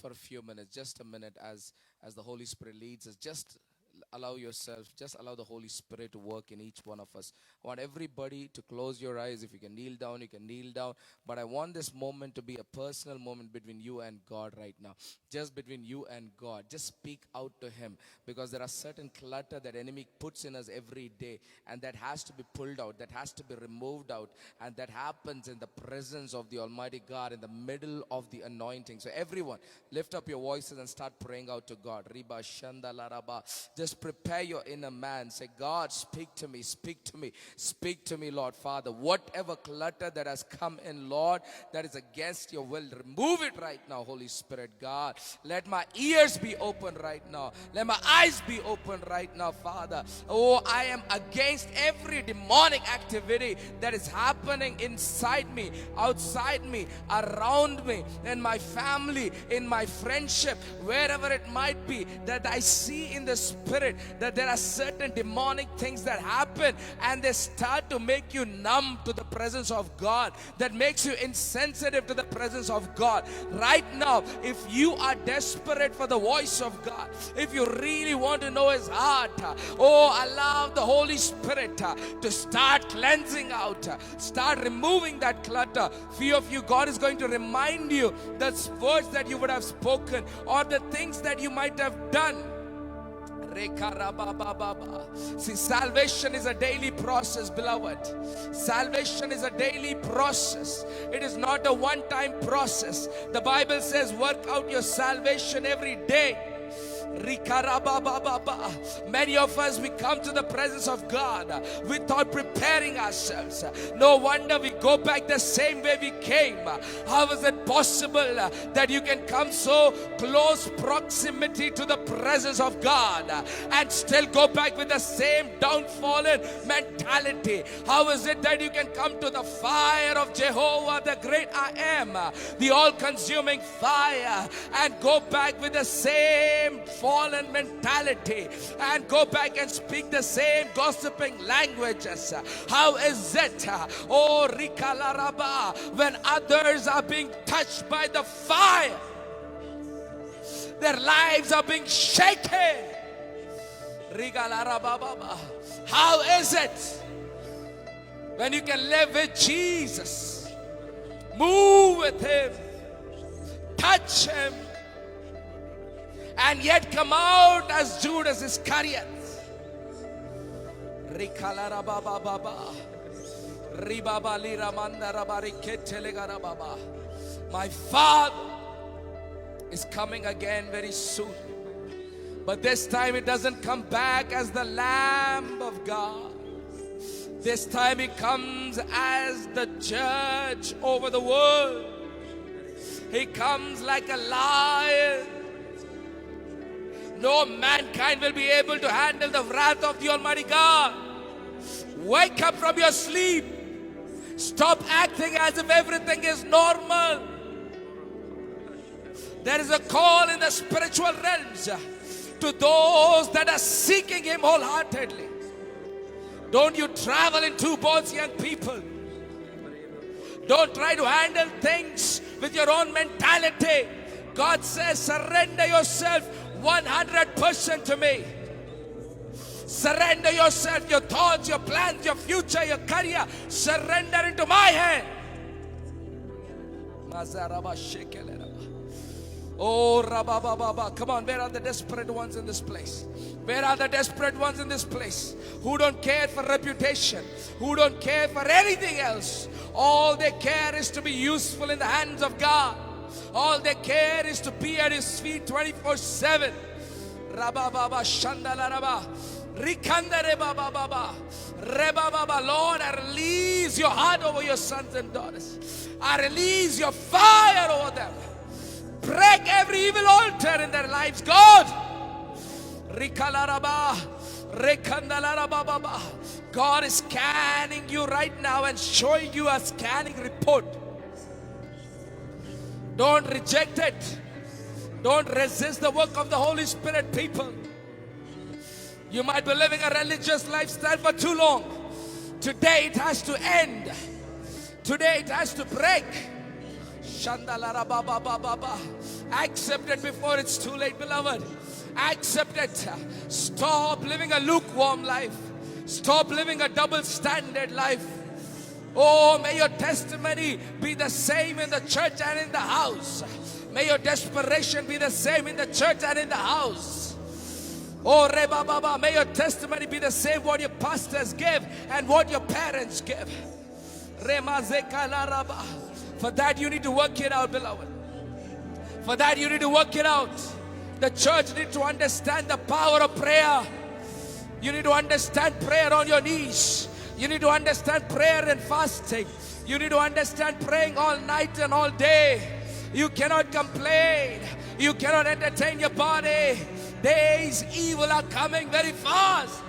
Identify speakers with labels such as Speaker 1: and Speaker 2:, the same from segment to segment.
Speaker 1: for a few minutes, just a minute, as the Holy Spirit leads us. Just allow the Holy Spirit to work in each one of us. I want everybody to close your eyes. If you can kneel down, you can kneel down. But I want this moment to be a personal moment between you and God right now. Just between you and God. Just speak out to Him, because there are certain clutter that enemy puts in us every day, and that has to be pulled out, that has to be removed out, and that happens in the presence of the Almighty God, in the middle of the anointing. So everyone, lift up your voices and start praying out to God. Riba Shandala Raba. Just prepare your inner man. Say, God, speak to me, speak to me, speak to me, Lord Father. Whatever clutter that has come in, Lord, that is against your will, remove it right now, Holy Spirit, God. Let my ears be open right now. Let my eyes be open right now, Father. Oh, I am against every demonic activity that is happening inside me, outside me, around me, in my family, in my friendship, wherever it might be, that I see in the Spirit that there are certain demonic things that happen, and they start to make you numb to the presence of God, that makes you insensitive to the presence of God. Right now, if you are desperate for the voice of God, if you really want to know His heart, allow the Holy Spirit to start cleansing out, start removing that clutter. Few of you, God is going to remind you the words that you would have spoken, or the things that you might have done. See, salvation is a daily process, beloved. Salvation is a daily process. It is not a one-time process. The Bible says, work out your salvation every day. Many of us, we come to the presence of God without preparing ourselves. No wonder we go back the same way we came. How is it possible that you can come so close proximity to the presence of God and still go back with the same downfallen mentality? How is it that you can come to the fire of Jehovah, the great I am, the all-consuming fire, and go back with the same fallen mentality, and go back and speak the same gossiping languages? How is it, when others are being touched by the fire, their lives are being shaken? How is it when you can live with Jesus, move with Him, touch Him, and yet come out as Judas Iscariot? My Father is coming again very soon. But this time it doesn't come back as the Lamb of God. This time He comes as the judge over the world. He comes like a lion. No mankind will be able to handle the wrath of the Almighty God. Wake up from your sleep. Stop acting as if everything is normal. There is a call in the spiritual realms to those that are seeking Him wholeheartedly. Don't you travel in two boats, young people. Don't try to handle things with your own mentality. God says, surrender yourself 100% to me. Surrender yourself, your thoughts, your plans, your future, your career. Surrender into my hand. Oh, Rabababa. Come on, where are the desperate ones in this place? Where are the desperate ones in this place? Who don't care for reputation? Who don't care for anything else? All they care is to be useful in the hands of God. All they care is to be at His feet 24/7. Rabababa Shandalaraba. Rikandare Baba Baba. Rebababa. Lord, I release your heart over your sons and daughters. I release your fire over them. Break every evil altar in their lives, God. Rikalaraba. Rekandalarababa. God is scanning you right now and showing you a scanning report. Don't reject it. Don't resist the work of the Holy Spirit, people. You might be living a religious lifestyle for too long. Today it has to end. Today it has to break. Accept it before it's too late, beloved. Accept it. Stop living a lukewarm life. Stop living a double standard life. Oh, may your testimony be the same in the church and in the house. May your desperation be the same in the church and in the house. Oh, Reba Baba, may your testimony be the same what your pastors give and what your parents give. For that you need to work it out, beloved. For that you need to work it out. The church needs to understand the power of prayer. You need to understand prayer on your knees. You need to understand prayer and fasting. You need to understand praying all night and all day. You cannot complain. You cannot entertain your body. Days evil are coming very fast.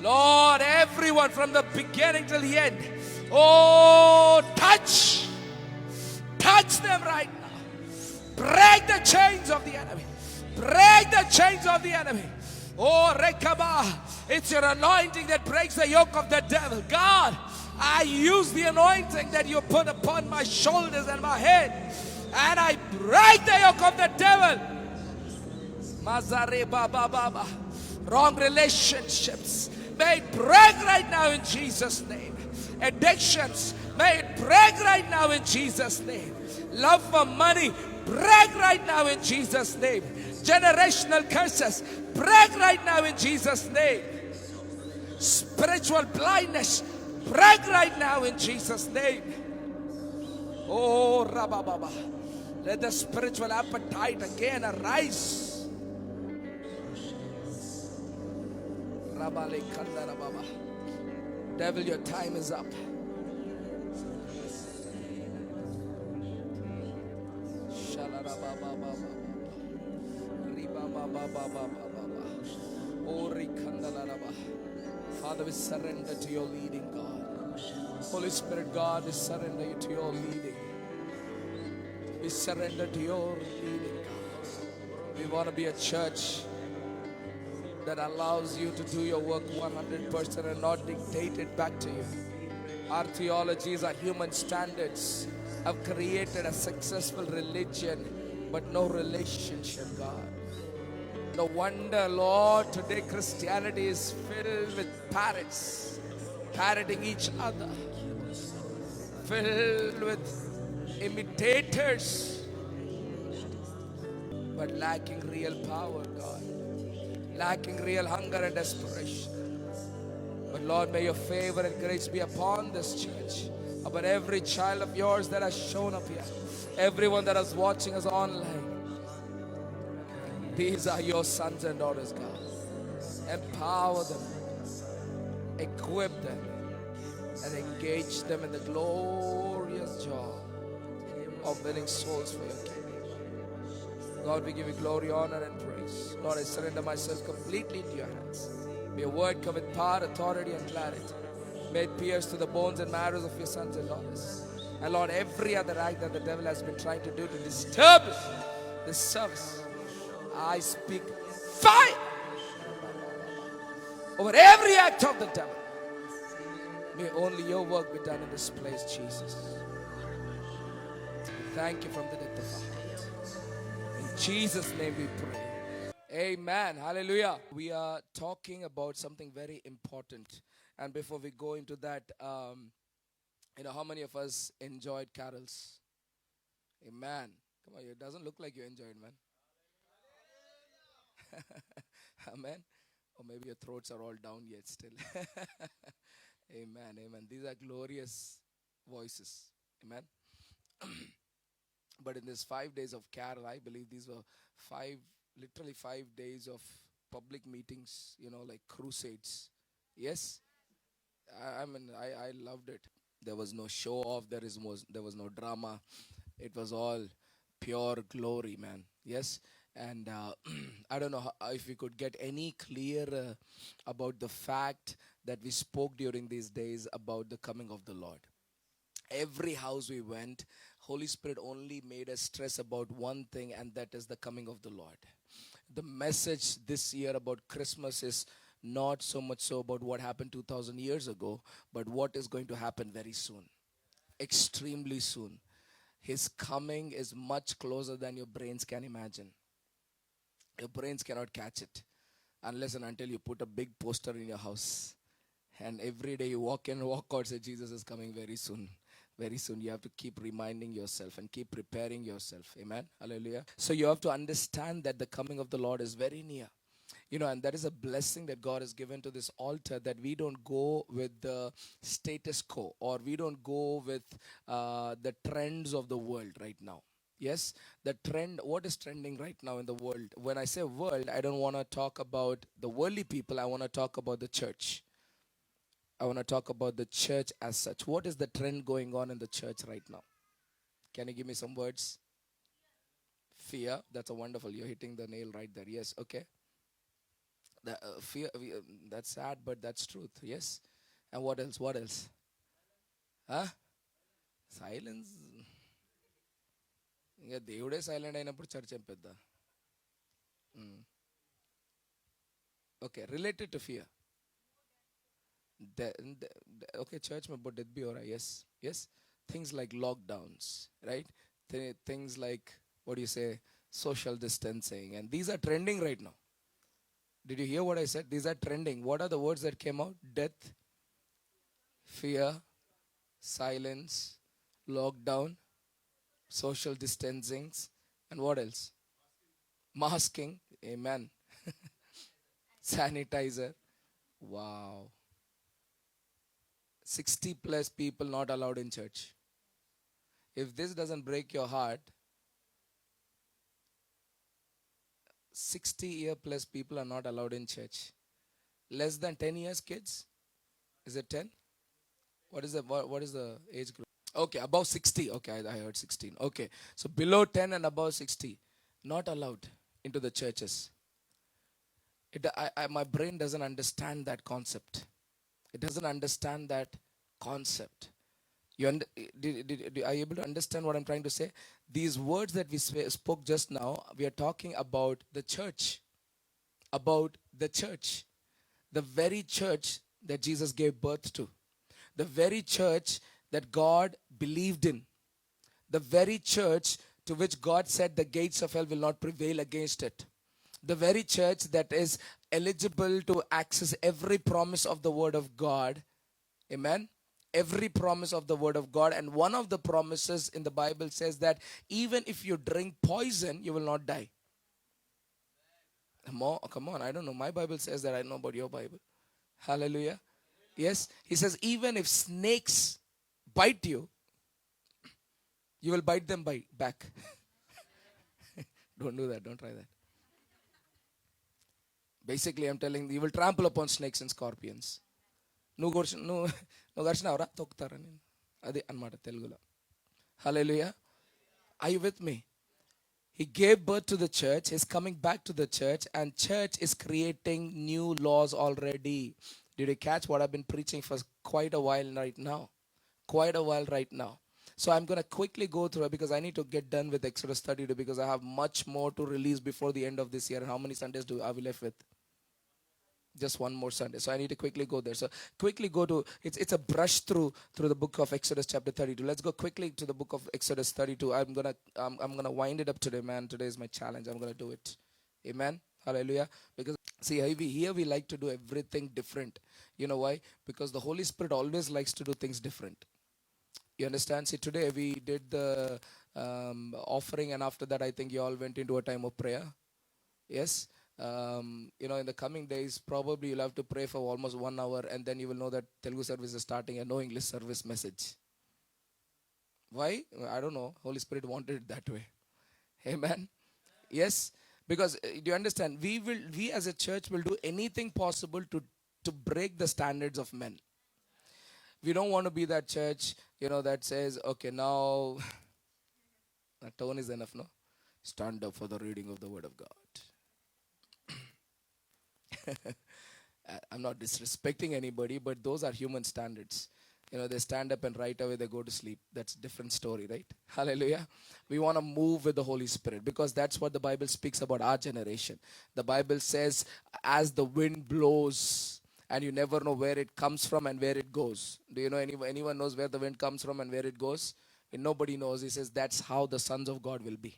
Speaker 1: Lord, everyone from the beginning till the end. Oh, touch them right now. Break the chains of the enemy. Break the chains of the enemy. Oh, Rekaba, it's your anointing that breaks the yoke of the devil. God, I use the anointing that you put upon my shoulders and my head, and I break the yoke of the devil. Mazare Baba Baba. Wrong relationships, may it break right now in Jesus' name. Addictions, may it break right now in Jesus' name. Love for money, break right now in Jesus' name. Generational curses, break right now in Jesus' name. Spiritual blindness, break right now in Jesus' name. Oh, Rabababa, let the spiritual appetite again arise. Devil, your time is up. Father, we surrender to your leading, God. Holy Spirit, God, we surrender to your leading. We surrender to your leading, God. We want to be a church that allows you to do your work 100% and not dictate it back to you. Our theologies, our human standards have created a successful religion, but no relationship, God. No wonder, Lord, today Christianity is filled with parrots, parroting each other, filled with imitators, but lacking real power, God. Lacking real hunger and desperation. But Lord, may your favor and grace be upon this church, upon every child of yours that has shown up here, everyone that is watching us online. These are your sons and daughters, God. Empower them, equip them, and engage them in the glorious job of winning souls for your kingdom. God, we give you glory, honor, and praise. Lord, I surrender myself completely into your hands. May your word come with power, authority, and clarity. May it pierce to the bones and marrows of your sons and daughters. And Lord, every other act that the devil has been trying to do to disturb this service, I speak fire over every act of the devil. May only your work be done in this place, Jesus. Thank you from the depth of our heart. In Jesus' name we pray. Amen. Hallelujah. We are talking about something very important. And before we go into that, how many of us enjoyed carols? Amen. Come on, it doesn't look like you enjoyed, man. Amen. Or maybe your throats are all down yet still. Amen. Amen. These are glorious voices. Amen. But in this 5 days of carol, I believe these were literally 5 days of public meetings, like crusades. Yes? I loved it. There was no show off. There was no drama. It was all pure glory, man. Yes? And I don't know if we could get any clearer about the fact that we spoke during these days about the coming of the Lord. Every house we went, Holy Spirit only made us stress about one thing, and that is the coming of the Lord. The message this year about Christmas is not so much so about what happened 2000 years ago, but what is going to happen very soon, extremely soon. His coming is much closer than your brains can imagine. Your brains cannot catch it unless and until you put a big poster in your house. And every day you walk in and walk out, say, Jesus is coming very soon. Very soon. You have to keep reminding yourself and keep preparing yourself. Amen. Hallelujah. So you have to understand that the coming of the Lord is very near. And that is a blessing that God has given to this altar, that we don't go with the status quo, or we don't go with the trends of the world right now. Yes, the trend, what is trending right now in the world? When I say world, I don't want to talk about the worldly people. I want to talk about the church. I want to talk about the church as such. What is the trend going on in the church right now? Can you give me some words? Fear. That's a wonderful. You're hitting the nail right there. Yes, okay. The fear. That's sad, but that's truth. Yes. And what else? What else? Huh? Silence. ఇంకా దేవుడే silent అయినప్పుడు చర్చ ఏం పెద్ద. Okay, related to fear. Okay, church mein but death bhi ho raha hai. Yes. Things like lockdowns, right? Things like, what do you say, social distancing, and these are trending right now. Did you hear what I said? These are trending. What are the words that came out? Death, fear, silence, lockdown, social distancing, and what else? Masking. Amen. Sanitizer. Wow. 60 plus people not allowed in church. If this doesn't break your heart, 60-year plus people are not allowed in church. Less than 10 years kids? Is it 10? What is the age group? Okay, above 60. Okay, I heard 16. Okay, so below 10 and above 60, not allowed into the churches. My brain doesn't understand that concept. It doesn't understand that concept. Are you able to understand what I'm trying to say? These words that we spoke just now, we are talking about the church. About the church. The very church that Jesus gave birth to. The very church that God believed in. The very church to which God said the gates of hell will not prevail against it. The very church that is eligible to access every promise of the word of God. Amen. Every promise of the word of God. And one of the promises in the Bible says that even if you drink poison, you will not die. Come on, I don't know. My Bible says that. I know about your Bible. Hallelujah. Yes. He says even if snakes bite you, you will bite them back. Don't do that. Don't try that. Basically, I'm telling you, you will trample upon snakes and scorpions. నువ్వు ఘర్షణవరా తొక్కుతారా నేను అది అన్నమాట తెలుగులో. Hallelujah. Are you with me? He gave birth to the church. He's coming back to the church, and church is creating new laws already. Did you catch what I've been preaching for quite a while right now? Quite a while right now. So I'm going to quickly go through it because I need to get done with Exodus 32 because I have much more to release before the end of this year. How many Sundays are we left with? Just one more Sunday. So I need to quickly go there. So quickly go to, it's a brush through the book of Exodus chapter 32. Let's go quickly to the book of Exodus 32. I'm gonna wind it up today, man. Today is my challenge. I'm gonna do it. Amen. Hallelujah. Because see, here we like to do everything different. You know why? Because the Holy Spirit always likes to do things different. You understand? See, today we did the offering, and after that I think you all went into a time of prayer. Yes. In the coming days, probably you'll have to pray for almost 1 hour, and then you will know that Telugu service is starting and no English service message. Why? I don't know. Holy Spirit wanted it that way. Amen. Yes. Because do you understand? We as a church will do anything possible to break the standards of men. We don't want to be that church, that says, okay, now that tone is enough, no? Stand up for the reading of the word of God. I'm not disrespecting anybody, but those are human standards. They stand up and right away they go to sleep. That's a different story, right? Hallelujah. We want to move with the Holy Spirit because that's what the Bible speaks about our generation. The Bible says, as the wind blows, and you never know where it comes from and where it goes. Do you know anyone knows where the wind comes from and where it goes? And nobody knows. He says that's how the sons of God will be.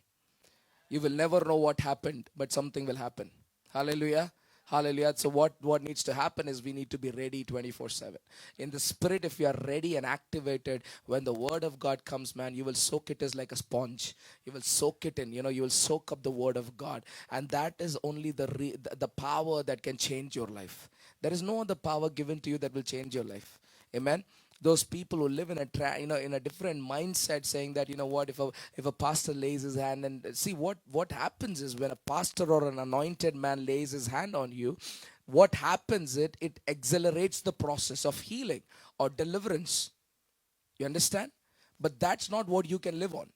Speaker 1: You will never know what happened, but something will happen. Hallelujah. Hallelujah. So what needs to happen is we need to be ready 24/7. In the spirit, if you are ready and activated, when the word of God comes, man, you will soak it as like a sponge. You will soak it in, you will soak up the word of God. And that is only the power that can change your life. There is no other power given to you that will change your life. Amen. Those people who live in a different mindset, saying that, what, if a pastor lays his hand, and see what happens is when a pastor or an anointed man lays his hand on you, what happens, it accelerates the process of healing or deliverance. You understand? But that's not what you can live on.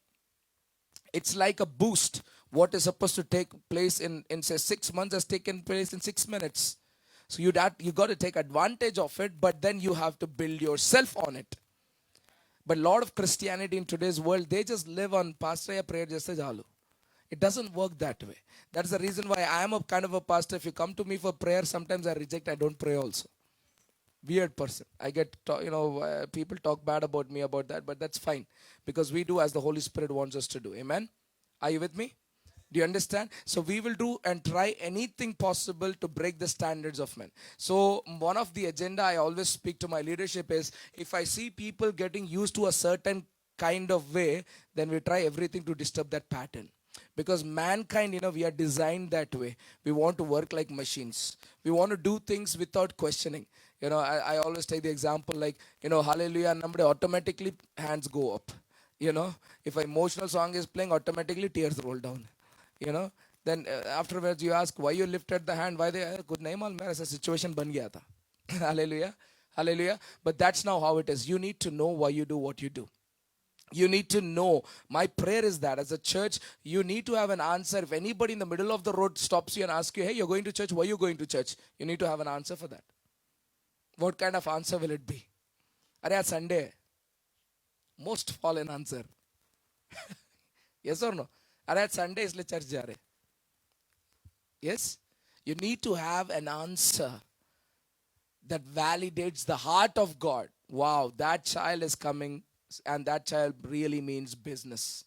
Speaker 1: It's like a boost. What is supposed to take place in say 6 months has taken place in 6 minutes. So you got to take advantage of it, but then you have to build yourself on it. But a lot of Christianity in today's world, they just live on pastor prayer jaise jalu. It doesn't work that way. That's the reason why I am a kind of a pastor. If you come to me for prayer, sometimes I reject. I don't pray also. Weird person. I get, people talk bad about me about that, but that's fine. Because we do as the Holy Spirit wants us to do. Amen? Are you with me? Do you understand? So we will do and try anything possible to break the standards of men. So one of the agenda I always speak to my leadership is, if I see people getting used to a certain kind of way, then we try everything to disturb that pattern. Because mankind, we are designed that way. We want to work like machines. We want to do things without questioning. I always take the example like, hallelujah, number automatically hands go up. If an emotional song is playing, automatically tears roll down. Then afterwards you ask why you lifted the hand, why they could nahi malum hai, aisa situation ban gaya tha. Hallelujah. Hallelujah. But that's now how it is. You need to know why you do what you do. You need to know. My prayer is that as a church, you need to have an answer. If anybody in the middle of the road stops you and asks you, hey, you're going to church, why are you going to church? You need to have an answer for that. What kind of answer will it be? Arey aaj Sunday. Most fallen answer. Yes or no? Arey aaj Sunday isliye church ja rahe. Yes? You need to have an answer that validates the heart of God. Wow, that child is coming, and that child really means business.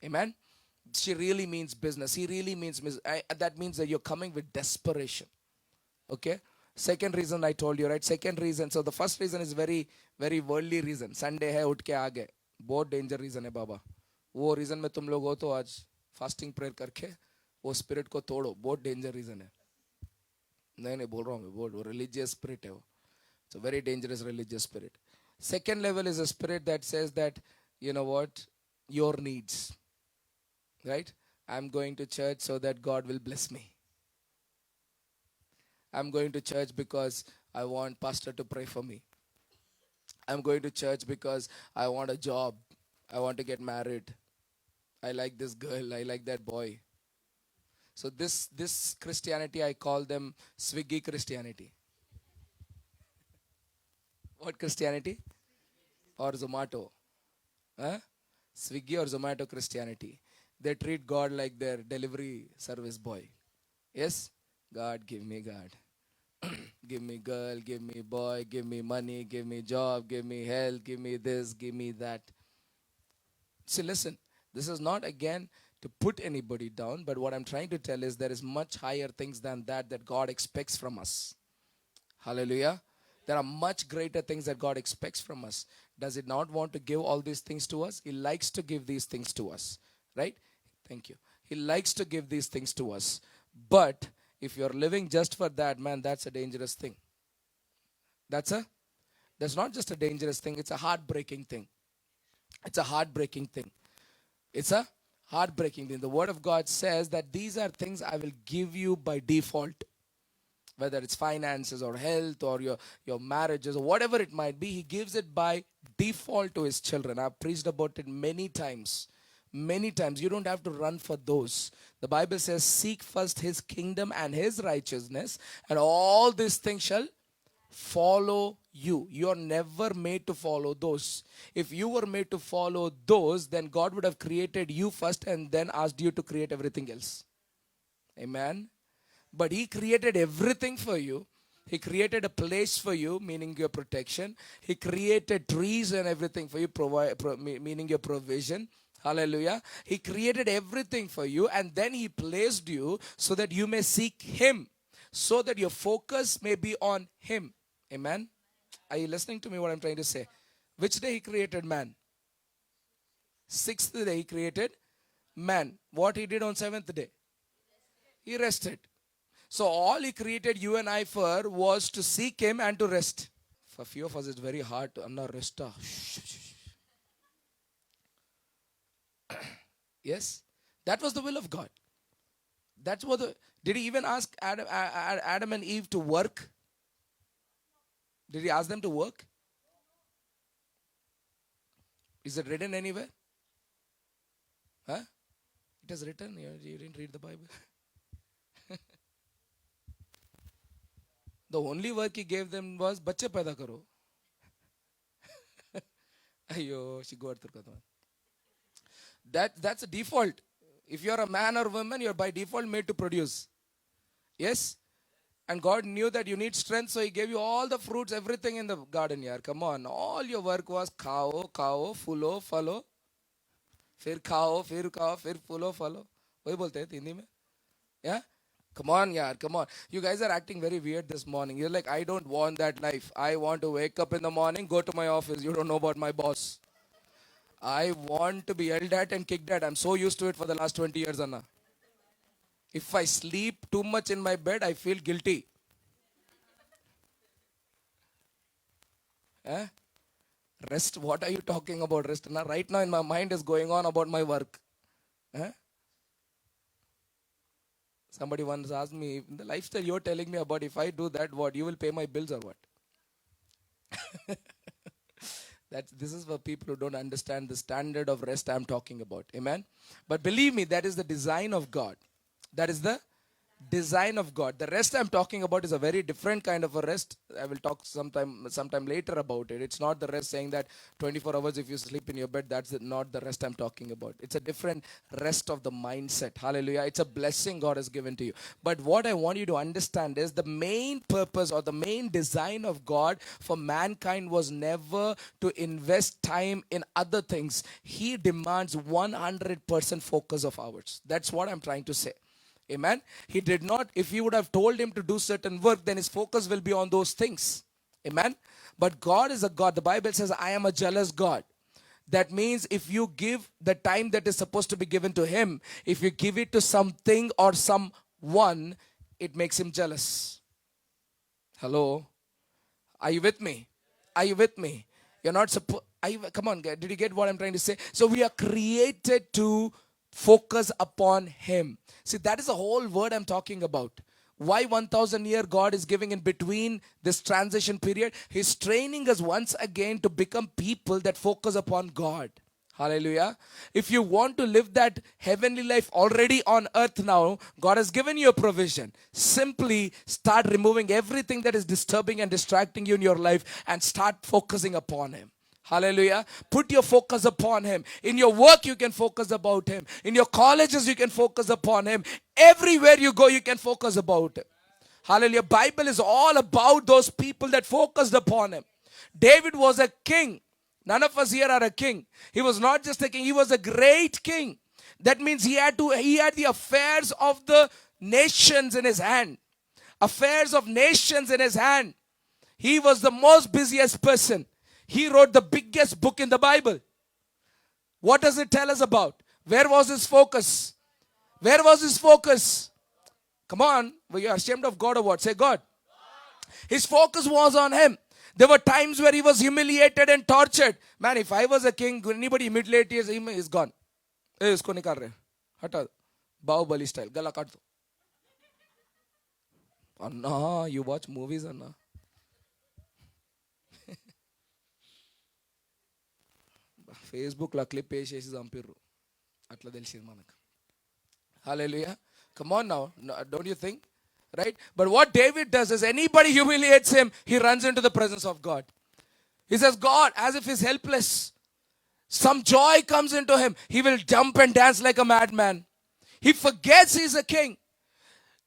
Speaker 1: Amen? She really means business. He really means business. That means that you're coming with desperation. Okay? Second reason I told you, right? Second reason. So the first reason is very, very worldly reason. Sunday hai, उठ के आ गए. बहुत danger reason है बाबा. वो reason में तुम लोग हो तो आज फास्टिंग प्रेयर करके वो स्पिरिट को तोड़ो. बहुत डेंजर रीजन है. नहीं बोल रहा हूँ मैं. वो रिलीजियस स्पिरिट है वो. It's a very dangerous religious spirit. Second level is a spirit that says that, you know what, your needs. Right? I'm going to church so that God will bless me. I'm going to church because I want pastor to pray for me. I'm going to church because I want a job. I want to get married. I like this girl. I like that boy. So this Christianity, I call them Swiggy Christianity. What Christianity? Or Zomato. Huh? Swiggy or Zomato Christianity. They treat God like their delivery service boy. Yes? God, give me God. Give me girl, give me boy, give me money, give me job, give me health, give me this, give me that. See, listen, this is not again to put anybody down, but what I'm trying to tell is there is much higher things than that God expects from us. Hallelujah. There are much greater things that God expects from us. Does He not want to give all these things to us? He likes to give these things to us. Right? Thank you. He likes to give these things to us. But if you're living just for that, man, that's a dangerous thing. That's not just a dangerous thing. It's a heartbreaking thing. It's a heartbreaking thing. It's a heartbreaking thing. The Word of God says that these are things I will give you by default. Whether it's finances or health or your marriages or whatever it might be, He gives it by default to His children. I've preached about it many times. Many times. You don't have to run for those. The Bible says, seek first His kingdom and His righteousness, and all these things shall follow you. You are never made to follow those. If you were made to follow those, then God would have created you first and then asked you to create everything else. Amen. But He created everything for you. He created a place for you, meaning your protection. He created trees and everything for you, meaning your provision. Hallelujah. He created everything for you, and then He placed you so that you may seek Him, so that your focus may be on Him. Amen. Are you listening to me what I'm trying to say? Which day He created man? Sixth day He created man. What He did on seventh day? He rested. So all He created you and I for was to seek Him and to rest. For few of us it's very hard to rest. Yes, that was the will of God. That's what did He even ask Adam and Eve to work? Did He ask them to work? Is it written anywhere? Huh? It is written. You didn't read the Bible. The only work He gave them was बच्चे पैदा करो. Ayyo, that's a default. If you're a man or woman, you're by default made to produce. Yes? And God knew that you need strength, so He gave you all the fruits, everything in the garden. Yaar, come on. All your work was khao, fulo, falo. Fir khao, fir fulo, falo. वही बोलते हैं हिंदी में. Yeah? Come on, yaar, come on. You guys are acting very weird this morning. You're like, I don't want that life. I want to wake up in the morning, go to my office. You don't know about my boss. I want to be yelled at and kicked at. I'm so used to it for the last 20 years, Anna. If I sleep too much in my bed, I feel guilty. Eh? Rest, what are you talking about rest? Anna? Right now in my mind is going on about my work. Eh? Somebody once asked me, the lifestyle you're telling me about, if I do that, what? You will pay my bills or what? This is for people who don't understand the standard of rest I'm talking about. Amen? But believe me, that is the design of God. That is the design of God. The rest I'm talking about is a very different kind of a rest. I will talk sometime later about it. It's not the rest saying that 24 hours if you sleep in your bed, that's not the rest I'm talking about. It's a different rest of the mindset. Hallelujah. It's a blessing God has given to you. But what I want you to understand is the main purpose or the main design of God for mankind was never to invest time in other things. He demands 100% focus of ours. That's what I'm trying to say. Amen. He did not, if you would have told him to do certain work, then his focus will be on those things. Amen. But God is a God. The Bible says, I am a jealous God. That means if you give the time that is supposed to be given to Him, if you give it to something or someone, it makes Him jealous. Hello. Are you with me? Are you with me? You're not supposed, come on, did you get what I'm trying to say? So we are created to focus upon Him. See, that is the whole word I'm talking about. Why 1,000 year God is giving in between this transition period? He's training us once again to become people that focus upon God. Hallelujah. If you want to live that heavenly life already on earth now, God has given you a provision. Simply start removing everything that is disturbing and distracting you in your life and start focusing upon Him. Hallelujah. Put your focus upon Him. In your work, you can focus about Him. In your colleges, you can focus upon Him. Everywhere you go, you can focus about Him. Hallelujah. Bible is all about those people that focused upon Him. David was a king. None of us here are a king. He was not just a king, he was a great king. That means he had the affairs of the nations in his hand. Affairs of nations in his hand. He was the most busiest person. He wrote the biggest book in the Bible. What does it tell us about? Where was his focus? Where was his focus? Come on, were you ashamed of God or what? Say God. His focus was on Him. There were times where he was humiliated and tortured. Man, if I was a king, anybody humiliate him, he's gone. Hey, isko nikal rahe. Hata. Bahubali style. Gala kat do. Anna, you watch movies, Anna. Facebook la clip వేసేసి చంపిర్రు అట్లా తెలిసింది మనకు. Hallelujah. Come on now. No, don't you think? Right? But what David does is anybody humiliates him, he runs into the presence of God. He says, God, as if he's helpless. Some joy comes into him. He will jump and dance like a madman. He forgets he's a king.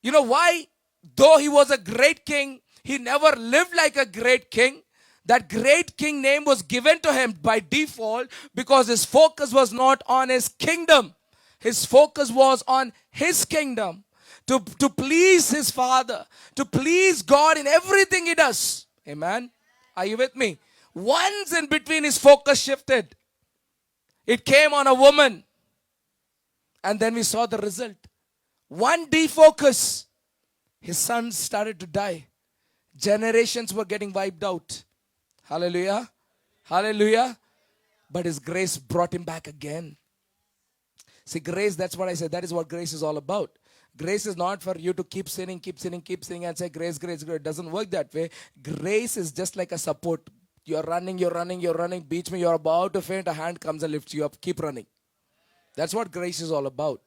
Speaker 1: You know why? Though he was a great king, he never lived like a great king. That great king name was given to him by default because his focus was not on his kingdom. His focus was on his kingdom. To please his father. To please God in everything he does. Amen? Are you with me? Once in between his focus shifted. It came on a woman. And then we saw the result. One defocus. His sons started to die. Generations were getting wiped out. Hallelujah. Hallelujah. But his grace brought him back again. See, grace, that's what I said. That is what grace is all about. Grace is not for you to keep sinning and say grace, grace, grace. It doesn't work that way. Grace is just like a support. You're running. Beach me, you're about to faint. A hand comes and lifts you up. Keep running. That's what grace is all about.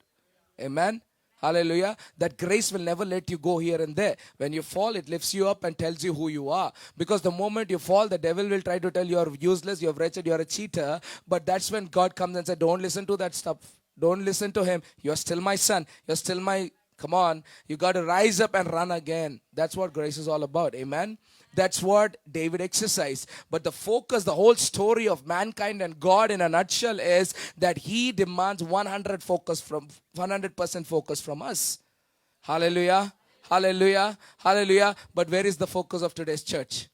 Speaker 1: Amen. Hallelujah. That grace will never let you go here and there. When you fall, it lifts you up and tells you who you are. Because the moment you fall, the devil will try to tell you you're useless, you're wretched, you're a cheater. But that's when God comes and says, don't listen to that stuff. Don't listen to him. You're still my son. You're still my, come on. You got to rise up and run again. That's what grace is all about. Amen. That's what David exercised. But the focus, the whole story of mankind and God in a nutshell is that he demands 100% focus from us. Hallelujah. Hallelujah. Hallelujah. But where is the focus of today's church?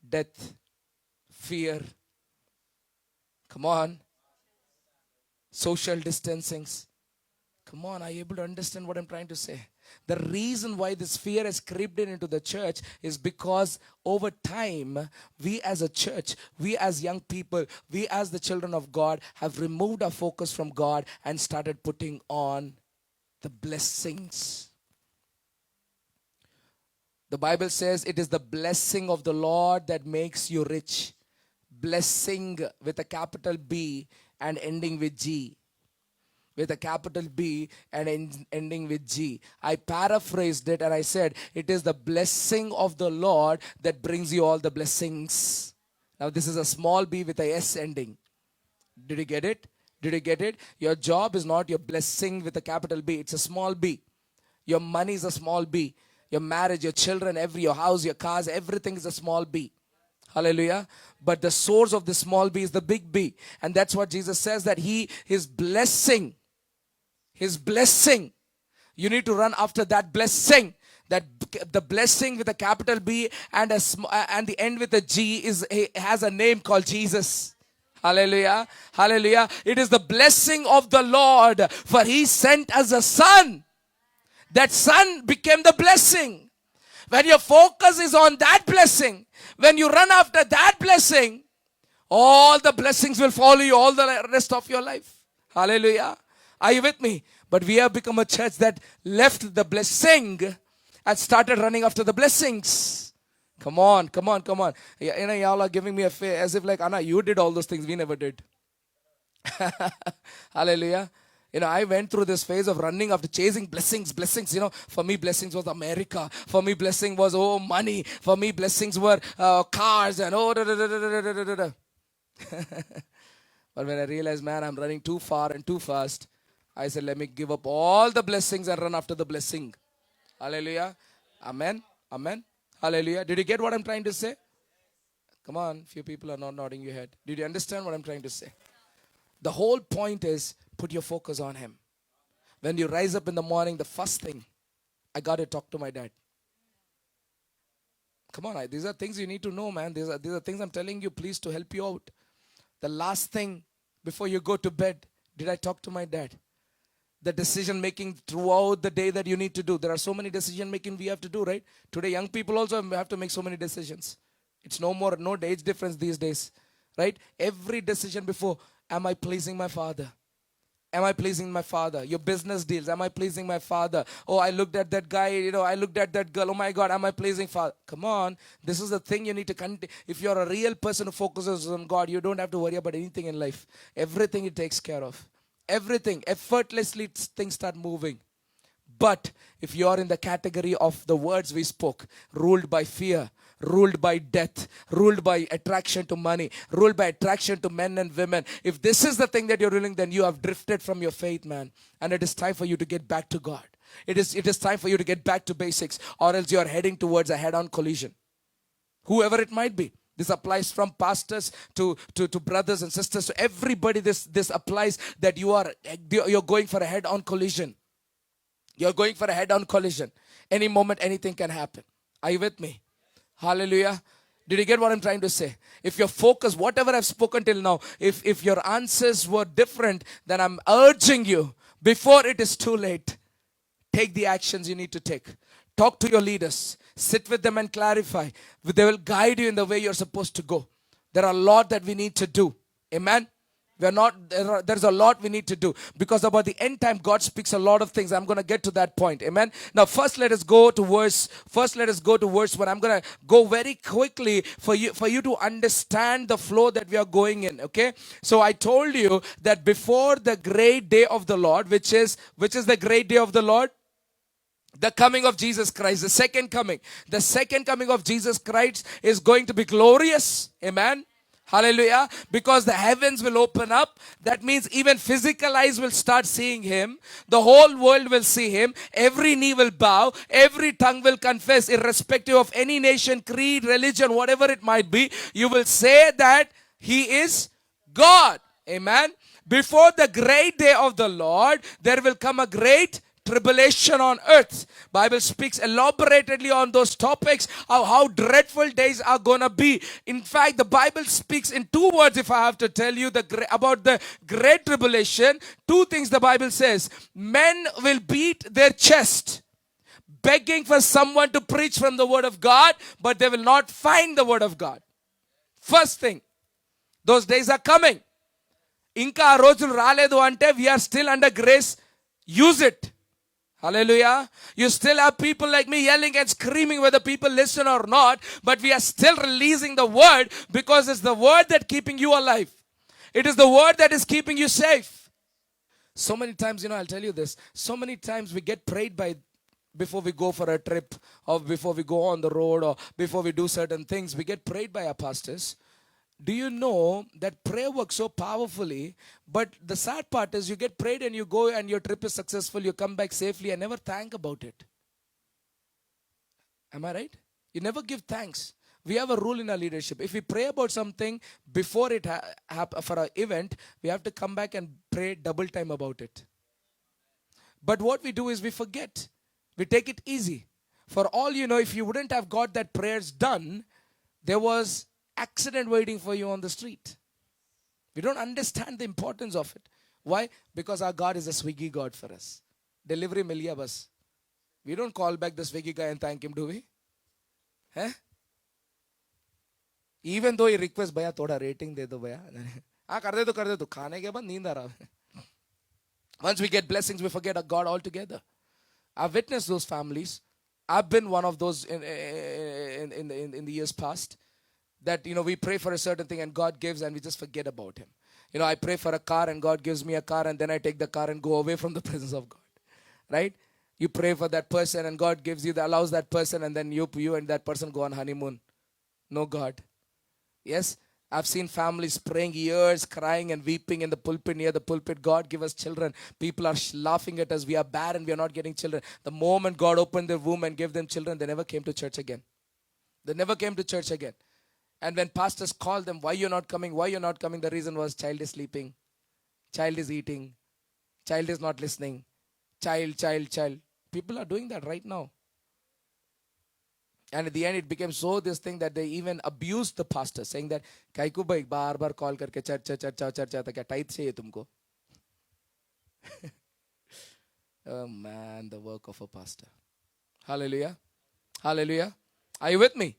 Speaker 1: Death. Fear. Come on. Social distancings. Come on, are you able to understand what I'm trying to say? The reason why this fear has creeped into the church is because over time, we as a church, we as young people, we as the children of God have removed our focus from God and started putting on the blessings. The Bible says it is the blessing of the Lord that makes you rich. Blessing with a capital B and ending with G. With a capital B and ending with G. I paraphrased it and I said, it is the blessing of the Lord that brings you all the blessings. Now this is a small b with a S ending. Did you get it? Did you get it? Your job is not your blessing with a capital B. It's a small b. Your money is a small b. Your marriage, your children, your house, your cars, everything is a small b. Hallelujah. But the source of the small b is the big B. And that's what Jesus says, that his blessing, you need to run after that blessing. That the blessing with a capital B and the end with a G has a name called Jesus. Hallelujah. Hallelujah. It is the blessing of the Lord, for he sent us a son. That son became the blessing. When your focus is on that blessing, when you run after that blessing, all the blessings will follow you all the rest of your life. Hallelujah. Are you with me? But we have become a church that left the blessing and started running after the blessings. Come on, come on, come on. Y'all are giving me a face as if like, Anna, you did all those things. We never did. Hallelujah. I went through this phase of running after chasing blessings. For me, blessings was America. For me, blessing was, money. For me, blessings were cars and But when I realized, man, I'm running too far and too fast, I said, let me give up all the blessings and run after the blessing. Hallelujah. Amen. Amen. Hallelujah. Did you get what I'm trying to say? Come on. Few people are not nodding your head. Did you understand what I'm trying to say? The whole point is put your focus on him. When you rise up in the morning, the first thing, I got to talk to my dad. Come on. These are things you need to know, man. These are things I'm telling you, please, to help you out. The last thing before you go to bed, did I talk to my dad? The decision making throughout the day that you need to do. There are so many decision making we have to do, right? Today, young people also have to make so many decisions. It's no age difference these days, right? Every decision before, am I pleasing my father? Am I pleasing my father? Your business deals, am I pleasing my father? Oh, I looked at that guy, I looked at that girl. Oh my God, am I pleasing father? Come on. This is the thing you need to continue. If you're a real person who focuses on God, you don't have to worry about anything in life. Everything he takes care of. Everything. Effortlessly things start moving. But if you are in the category of the words we spoke, ruled by fear, ruled by death, ruled by attraction to money, ruled by attraction to men and women, if this is the thing that you're ruling, then you have drifted from your faith, man. And it is time for you to get back to God. It is time for you to get back to basics, or else you are heading towards a head-on collision. Whoever it might be. This applies from pastors to brothers and sisters, to everybody. This applies that you're going for a head-on collision. You're going for a head-on collision. Any moment, anything can happen. Are you with me? Hallelujah. Did you get what I'm trying to say? If your focus, whatever I've spoken till now, if your answers were different, then I'm urging you, before it is too late, take the actions you need to take. Talk to your leaders. Sit with them and clarify. They will guide you in the way you're supposed to go. There are a lot that we need to do. Amen. There's a lot we need to do, because about the end time God speaks a lot of things. I'm going to get to that point. Amen. Now first let us go to verse 1. I'm going to go very quickly for you to understand the flow that we are going in. Okay. So I told you that before the great day of the Lord, which is the great day of the Lord? The coming of Jesus Christ, the second coming. The second coming of Jesus Christ is going to be glorious. Amen. Hallelujah. Because the heavens will open up. That means even physical eyes will start seeing him. The whole world will see him. Every knee will bow. Every tongue will confess, irrespective of any nation, creed, religion, whatever it might be. You will say that he is God. Amen. Before the great day of the Lord, there will come a great tribulation on earth. Bible speaks elaborately on those topics of how dreadful days are gonna be. In fact, the Bible speaks in 2 words. If I have to tell you about the great tribulation, 2 things the Bible says. Men will beat their chest, begging for someone to preach from the word of God, but they will not find the word of God. First thing, those days are coming. Inka aa rojulu raledu ante we are still under grace. Use it. Hallelujah. You still have people like me yelling and screaming whether people listen or not, but we are still releasing the word, because it's the word that's keeping you alive. It is the word that is keeping you safe. So many times, I'll tell you this. So many times we get prayed by before we go for a trip, or before we go on the road, or before we do certain things. We get prayed by our pastors. Do you know that prayer works so powerfully? But the sad part is you get prayed and you go and your trip is successful. You come back safely and never thank about it. Am I right? You never give thanks. We have a rule in our leadership. If we pray about something before it for an event, we have to come back and pray double time about it. But what we do is we forget. We take it easy. For all you know, if you wouldn't have got that prayers done, there was accident waiting for you on the street. We don't understand the importance of it. Why? Because our God is a Swiggy God for us. Delivery milya bas. We don't call back the Swiggy guy and thank him, do we? Huh? Even though he requests, bhaiya thoda rating de do bhaiya. Kar de do. Khane ke baad neend aa raha. Once we get blessings, we forget our God altogether. I've witnessed those families. I've been one of those in the years past. That, we pray for a certain thing and God gives and we just forget about him. I pray for a car and God gives me a car, and then I take the car and go away from the presence of God. Right? You pray for that person and God gives you, allows that person, and then you and that person go on honeymoon. No God. Yes? I've seen families praying years, crying and weeping in the pulpit, near the pulpit. God, give us children. People are laughing at us. We are barren. We are not getting children. The moment God opened their womb and gave them children, they never came to church again. They never came to church again. And when pastors called them, why you're not coming? Why you're not coming? The reason was child is sleeping. Child is eating. Child is not listening. Child. People are doing that right now. And at the end, it became so this thing that they even abused the pastor, saying that, Kaiku bhai, baar call karke church, kya tithe chahiye tumko? Oh man, the work of a pastor. Hallelujah. Hallelujah. Are you with me?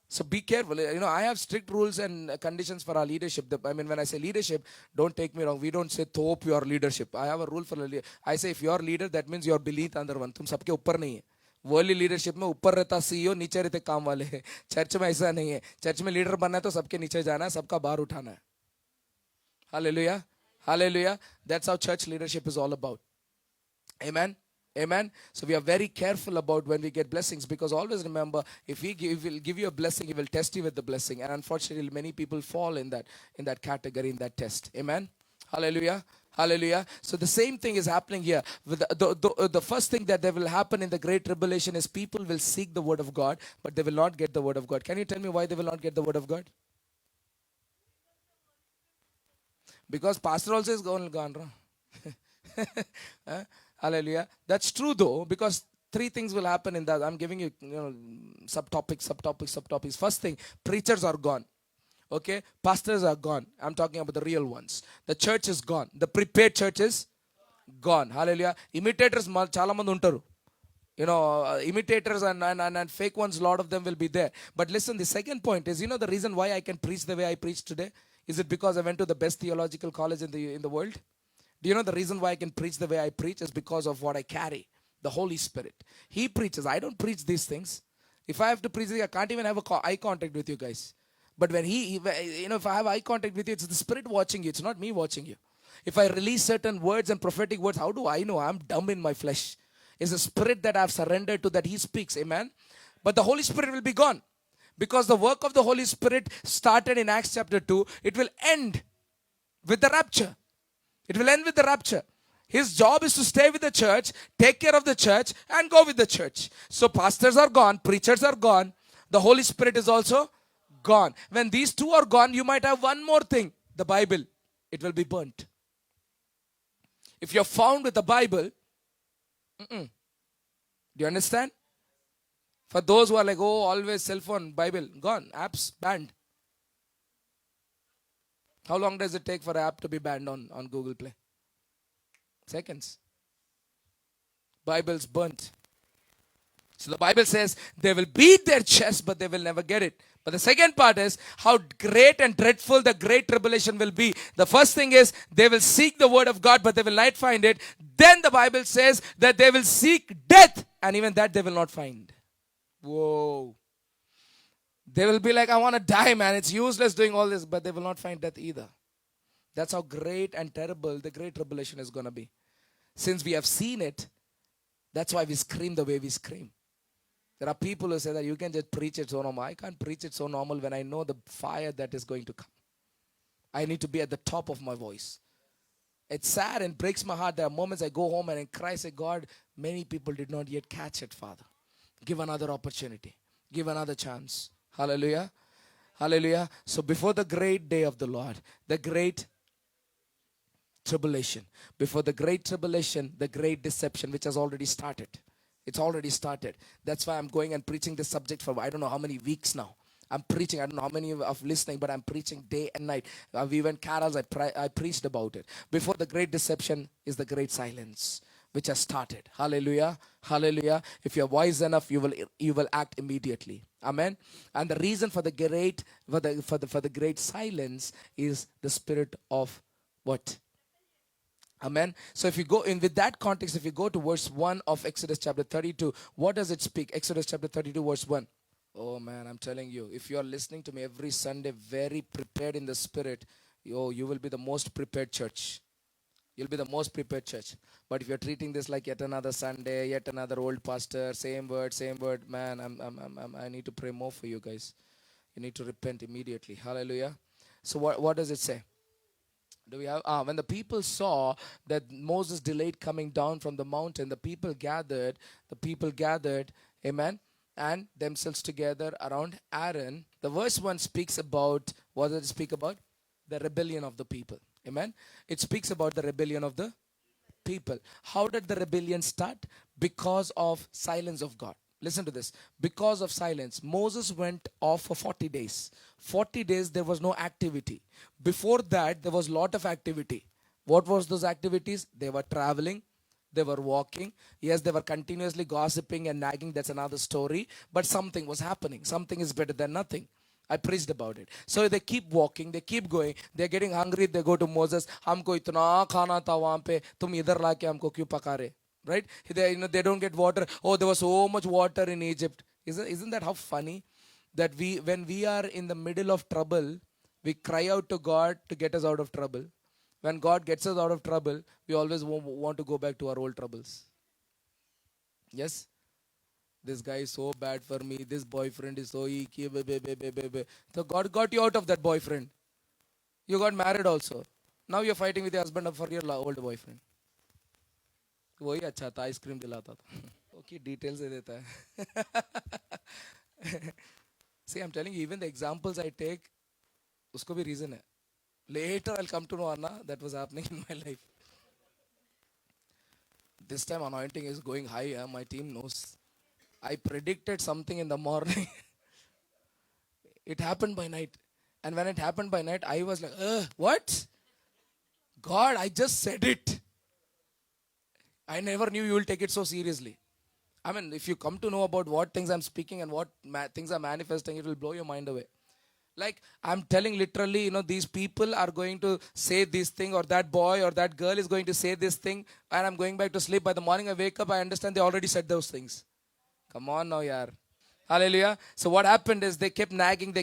Speaker 1: So be careful. I have strict rules and conditions for our leadership. When I say leadership, don't take me wrong. We don't say top your leadership. I have a rule for leader. I say if you're leader, that means you're beneath under one. तुम सबके ऊपर नहीं है. Worldly leadership में ऊपर रहता CEO, नीचे रहते काम वाले हैं. चर्च में ऐसा नहीं है. चर्च में लीडर बनना है तो सबके नीचे जाना है, सबका बाहर उठाना है. Hallelujah. Hallelujah. That's how church leadership is all about. Amen. Amen. So we are very careful about when we get blessings, because always remember, if will give you a blessing, he will test you with the blessing. And unfortunately, many people fall in that category, in that test. Amen. Hallelujah. Hallelujah. So the same thing is happening here. With the first thing that will happen in the great tribulation is people will seek the word of God, but they will not get the word of God. Can you tell me why they will not get the word of God? Because pastor also is gone, Huh? Hallelujah. That's true though, because three things will happen in that. I'm giving you, subtopics. First thing, preachers are gone. Okay, pastors are gone. I'm talking about the real ones. The church is gone. The prepared church is gone. Hallelujah. Imitators chala mandi untaru. Imitators and fake ones, a lot of them will be there. But listen, the second point is, the reason why I can preach the way I preach today? Is it because I went to the best theological college in the world? Do you know the reason why I can preach the way I preach is because of what I carry? The Holy Spirit. He preaches. I don't preach these things. If I have to preach, I can't even have eye contact with you guys. But when if I have eye contact with you, it's the Spirit watching you. It's not me watching you. If I release certain words and prophetic words, how do I know? I'm dumb in my flesh. It's the Spirit that I've surrendered to, that He speaks. Amen. But the Holy Spirit will be gone. Because the work of the Holy Spirit started in Acts chapter 2. It will end with the rapture. It will end with the rapture. His job is to stay with the church, take care of the church, and go with the church. So pastors are gone, preachers are gone, the Holy Spirit is also gone. When these two are gone, you might have one more thing, the Bible. It will be burnt. If you're found with the Bible, do you understand? For those who are like, oh, always cell phone, Bible, gone, apps banned. How long does it take for an app to be banned on Google Play? Seconds. Bible's burnt. So the Bible says they will beat their chest, but they will never get it. But the second part is how great and dreadful the great tribulation will be. The first thing is they will seek the word of God, but they will not find it. Then the Bible says that they will seek death, and even that they will not find. Whoa. They will be like, I want to die, man. It's useless doing all this, but they will not find death either. That's how great and terrible the great tribulation is going to be. Since we have seen it, that's why we scream the way we scream. There are people who say that you can just preach it so normal. I can't preach it so normal when I know the fire that is going to come. I need to be at the top of my voice. It's sad and breaks my heart. There are moments I go home and I cry, say, God, many people did not yet catch it, Father. Give another opportunity. Give another chance. Hallelujah. Hallelujah. So before the great day of the Lord, the great tribulation, before the great tribulation, the great deception, which has already started. It's already started. That's why I'm going and preaching this subject for I don't know how many weeks now. I'm preaching. I don't know how many of listening, but I'm preaching day and night. We went carols. I preached about it. Before the great deception is the great silence, which has started. Hallelujah. Hallelujah. If you're wise enough, you will act immediately. Amen. And the reason for the great silence is the spirit of what? Amen. So if you go in with that context, if you go to verse 1 of Exodus chapter 32, what does it speak? Exodus chapter 32 verse 1. Oh man, I'm telling you, if you are listening to me every Sunday very prepared in the spirit, you will be the most prepared church. You'll be the most prepared church. But if you're treating this like yet another Sunday, yet another old pastor, same word, man, I need to pray more for you guys. You need to repent immediately. Hallelujah. So what does it say? Do we have when the people saw that Moses delayed coming down from the mountain, the people gathered, amen, and themselves together around Aaron. The verse 1 speaks about, what does it speak about? The rebellion of the people. Amen. It speaks about the rebellion of the people. How did the rebellion start? Because of silence of God. Listen to this. Because of silence, Moses went off for 40 days. 40 days there was no activity. Before that, there was a lot of activity. What was those activities? They were traveling. They were walking. Yes, they were continuously gossiping and nagging. That's another story. But something was happening. Something is better than nothing. I preached about it. So they keep walking, they keep going. They're getting hungry, they go to Moses. हमको इतना खाना था वहाँ पे, तुम इधर लाके हमको क्यों पका रहे? Right? They don't get water. Oh, there was so much water in Egypt. Isn't that how funny? That when we are in the middle of trouble, we cry out to God to get us out of trouble. When God gets us out of trouble, we always want to go back to our old troubles. Yes? This guy is so bad for me. This boyfriend is so icky. So God got you out of that boyfriend. You got married also. Now you're fighting with your husband for your old boyfriend. वही अच्छा था, ice cream दिलाता था. Okay, details दे देता है. See, I'm telling you, even the examples I take, उसको भी reason है. Later I'll come to know, Anna, that was happening in my life. This time anointing is going high. My team knows. I predicted something in the morning. It happened by night. And when it happened by night, I was like, what? God, I just said it. I never knew you will take it so seriously. I mean, if you come to know about what things I'm speaking and what things I'm manifesting, it will blow your mind away. Like, I'm telling literally, these people are going to say this thing, or that boy or that girl is going to say this thing, and I'm going back to sleep. By the morning I wake up, I understand they already said those things. Come on now, yaar. Hallelujah. So what happened is they kept nagging.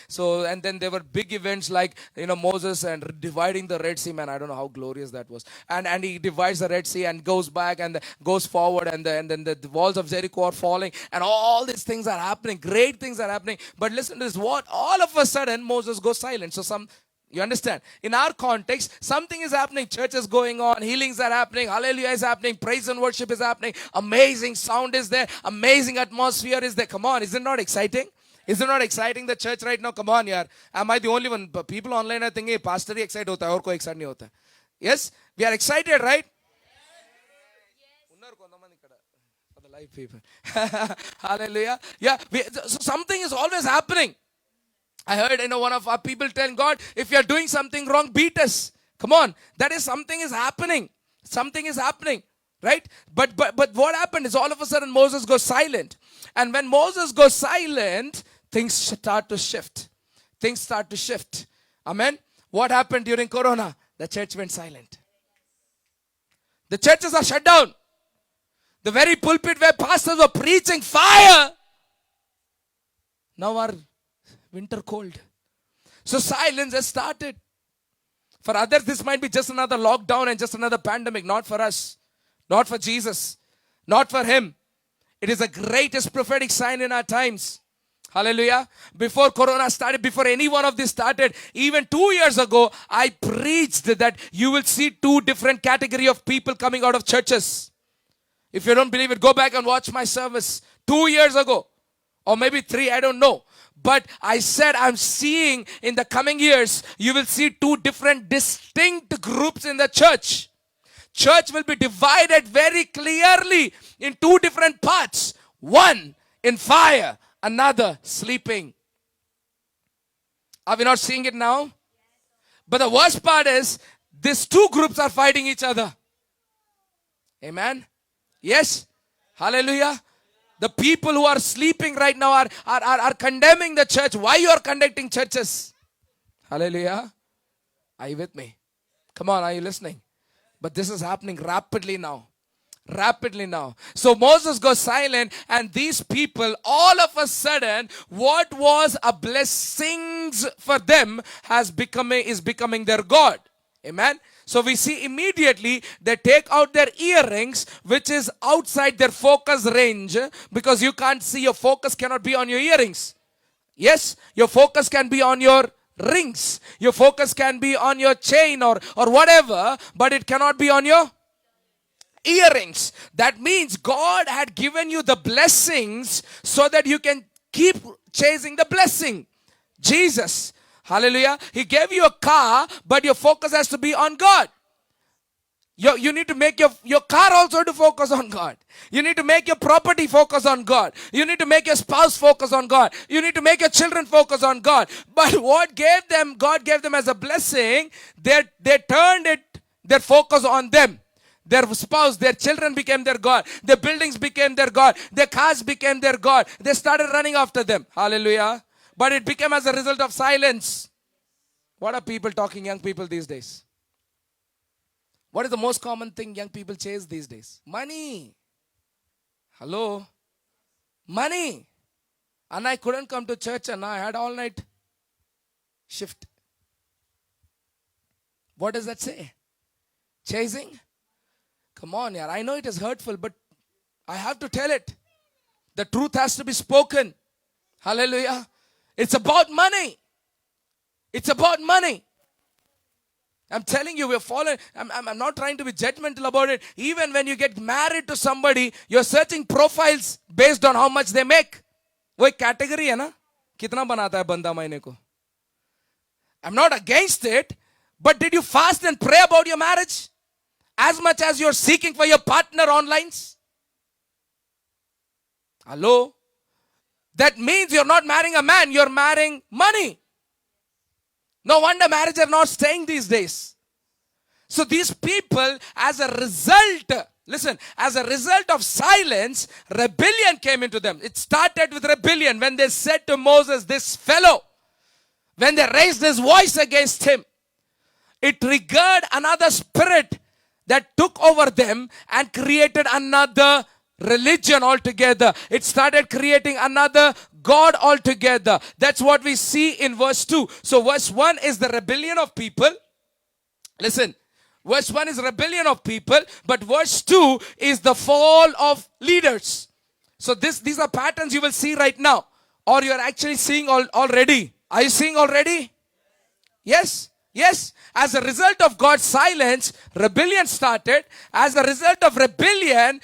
Speaker 1: So, and then there were big events like, Moses and dividing the Red Sea. Man, I don't know how glorious that was. And he divides the Red Sea and goes back and goes forward, and then the walls of Jericho are falling, and all these things are happening. Great things are happening. But listen to this. What? All of a sudden, Moses goes silent. So you understand? In our context, something is happening. Church is going on. Healings are happening. Hallelujah is happening. Praise and worship is happening. Amazing sound is there. Amazing atmosphere is there. Come on. Is it not exciting? Is it not exciting, the church right now? Come on, yaar. Am I the only one? People online are thinking, pastor hi excited hota hai, aur koi excited nahi hota. Yes? We are excited, right? For the live people. Hallelujah. Yeah. So something is always happening. I heard, one of our people telling God, if you're doing something wrong, beat us. Come on. That is, something is happening. Something is happening. Right? But what happened is all of a sudden Moses goes silent. And when Moses goes silent, things start to shift. Things start to shift. Amen? What happened during Corona? The church went silent. The churches are shut down. The very pulpit where pastors were preaching fire now are winter cold. So silence has started. For others, this might be just another lockdown and just another pandemic. Not for us. Not for Jesus. Not for him. It is the greatest prophetic sign in our times. Hallelujah. Before Corona started, before any one of this started, even 2 years ago, I preached that you will see two different category of people coming out of churches. If you don't believe it, go back and watch my service 2 years ago. Or maybe 3, I don't know. But I said I'm seeing in the coming years, you will see two different distinct groups in the church. Church will be divided very clearly in two different parts. One in fire, another sleeping. Are we not seeing it now? But the worst part is, these two groups are fighting each other. Amen? Yes? Hallelujah? The people who are sleeping right now are condemning the church. Why you are conducting churches? Hallelujah. Are you with me? Come on, are you listening? But this is happening rapidly now. Rapidly now. So Moses goes silent, and these people, all of a sudden, what was a blessings for them is becoming their God. Amen. So we see immediately they take out their earrings, which is outside their focus range, because you can't see, your focus cannot be on your earrings. Yes, your focus can be on your rings. Your focus can be on your chain or whatever, but it cannot be on your earrings. That means God had given you the blessings so that you can keep chasing the blessing. Jesus. Hallelujah. He gave you a car, but your focus has to be on God. You need to make your car also to focus on God. You need to make your property focus on God. You need to make your spouse focus on God. You need to make your children focus on God. But what God gave them as a blessing, they turned their focus on them. Their spouse, their children became their God. Their buildings became their God. Their cars became their God. They started running after them. Hallelujah. But it became as a result of silence. What are people talking, young people these days? What is the most common thing young people chase these days? Money. Hello? Money. And I couldn't come to church, and I had all night shift. What does that say? Chasing? Come on, yaar. I know it is hurtful, but I have to tell it. The truth has to be spoken. Hallelujah. It's about money. It's about money. I'm telling you, we're fallen. I'm not trying to be judgmental about it. Even when you get married to somebody, you're searching profiles based on how much they make. वो एक category है ना? कितना बनाता है बंदा महीने को? I'm not against it, but did you fast and pray about your marriage as much as you're seeking for your partner online? Hello? That means you're not marrying a man, you're marrying money. No wonder marriages are not staying these days. So these people, as a result, listen, as a result of silence, rebellion came into them. It started with rebellion when they said to Moses, this fellow, when they raised his voice against him, it triggered another spirit that took over them and created another religion altogether. It started creating another God altogether. That's what we see in verse 2. So verse 1 is the rebellion of people. Listen, verse 1 is rebellion of people, but verse 2 is the fall of leaders. So these are patterns you will see right now, or you are actually seeing already. Are you seeing already? Yes. Yes. As a result of God's silence, rebellion started. As a result of rebellion,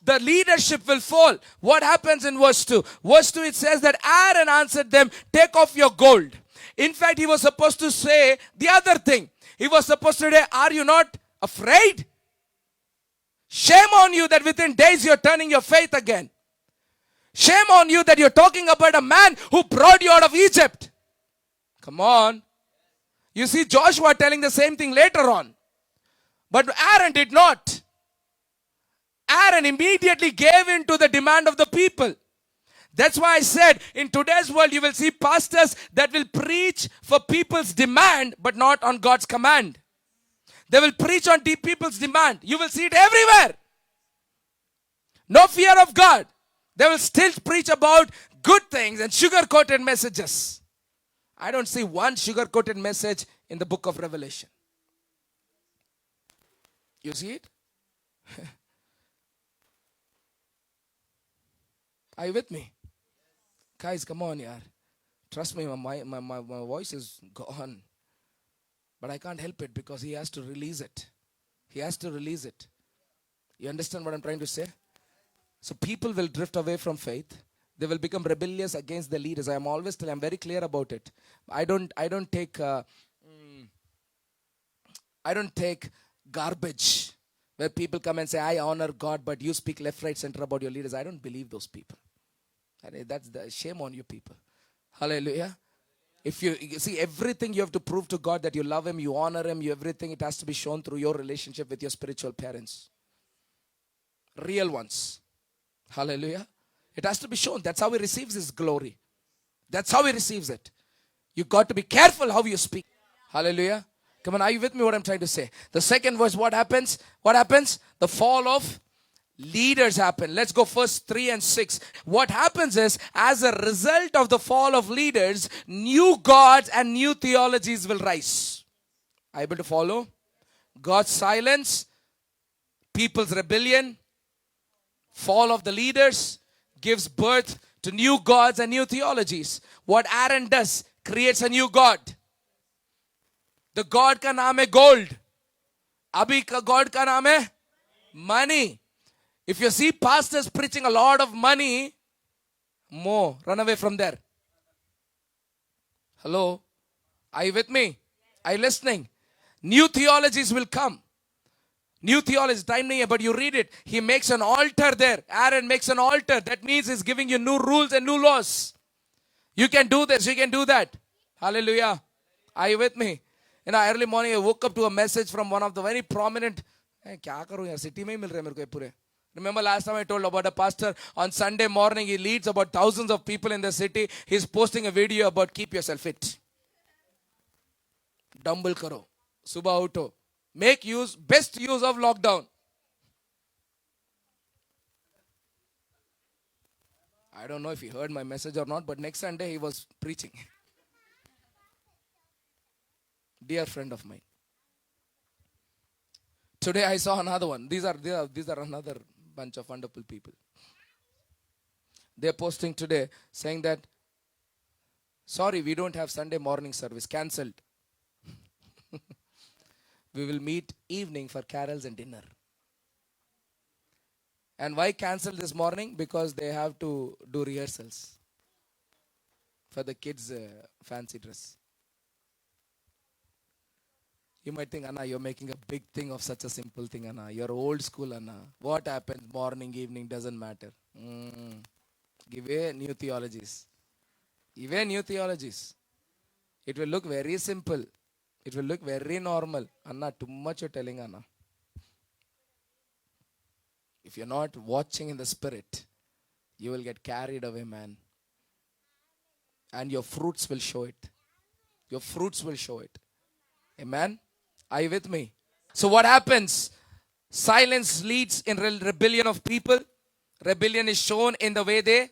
Speaker 1: the leadership will fall. What happens in verse 2? Verse 2, it says that Aaron answered them, take off your gold. In fact, he was supposed to say the other thing. He was supposed to say, are you not afraid? Shame on you that within days you're turning your faith again. Shame on you that you're talking about a man who brought you out of Egypt. Come on. You see Joshua telling the same thing later on. But Aaron did not. Aaron immediately gave in to the demand of the people. That's why I said, in today's world, you will see pastors that will preach for people's demand, but not on God's command. They will preach on people's demand. You will see it everywhere. No fear of God. They will still preach about good things and sugar-coated messages. I don't see one sugar-coated message in the book of Revelation. You see it? Are you with me? Guys, come on, yaar. Trust me, my voice is gone. But I can't help it because he has to release it. He has to release it. You understand what I'm trying to say? So people will drift away from faith. They will become rebellious against the leaders. I'm very clear about it. I don't take garbage where people come and say, I honor God, but you speak left, right, center about your leaders. I don't believe those people. And that's the shame on you people. Hallelujah. If you see everything you have to prove to God that you love Him, you honor Him, everything, it has to be shown through your relationship with your spiritual parents. Real ones. Hallelujah. It has to be shown. That's how He receives His glory. That's how He receives it. You got to be careful how you speak. Hallelujah. Come on, are you with me what I'm trying to say? The second verse, what happens? What happens? The fall of leaders happen. Let's go first 3 and 6. What happens is, as a result of the fall of leaders, new gods and new theologies will rise. Are you able to follow? God's silence, people's rebellion, fall of the leaders gives birth to new gods and new theologies. What Aaron does, creates a new god. The God का नाम है gold. अभी का God का नाम है money. If you see pastors preaching a lot of money, more, run away from there. Hello? Are you with me? Are you listening? New theologies will come. New theology, time nahi hai, but you read it. He makes an altar there. Aaron makes an altar. That means he's giving you new rules and new laws. You can do this, you can do that. Hallelujah. Are you with me? In the early morning, I woke up to a message from one of the very prominent. Kya karu yaar, city mein hi mil rahe mere ko pure. Remember last time I told about a pastor on Sunday morning, he leads about thousands of people in the city. He's posting a video about keep yourself fit. Dumble karo. Subah uto. Make use, best use of lockdown. I don't know if he heard my message or not, but next Sunday he was preaching. Dear friend of mine. Today I saw another one. These are another bunch of wonderful people. They're posting today saying that, sorry, we don't have Sunday morning service, cancelled. We will meet evening for carols and dinner. And why cancel this morning? Because they have to do rehearsals for the kids' fancy dress. You might think, Anna, you're making a big thing of such a simple thing, Anna. You're old school, Anna. What happens morning, evening, doesn't matter. Give a new theologies. Give a new theologies. It will look very simple. It will look very normal. Anna, too much you're telling, Anna. If you're not watching in the spirit, you will get carried away, man. And your fruits will show it. Your fruits will show it. Amen? Are you with me? So what happens? Silence leads in rebellion of people. Rebellion is shown in the way they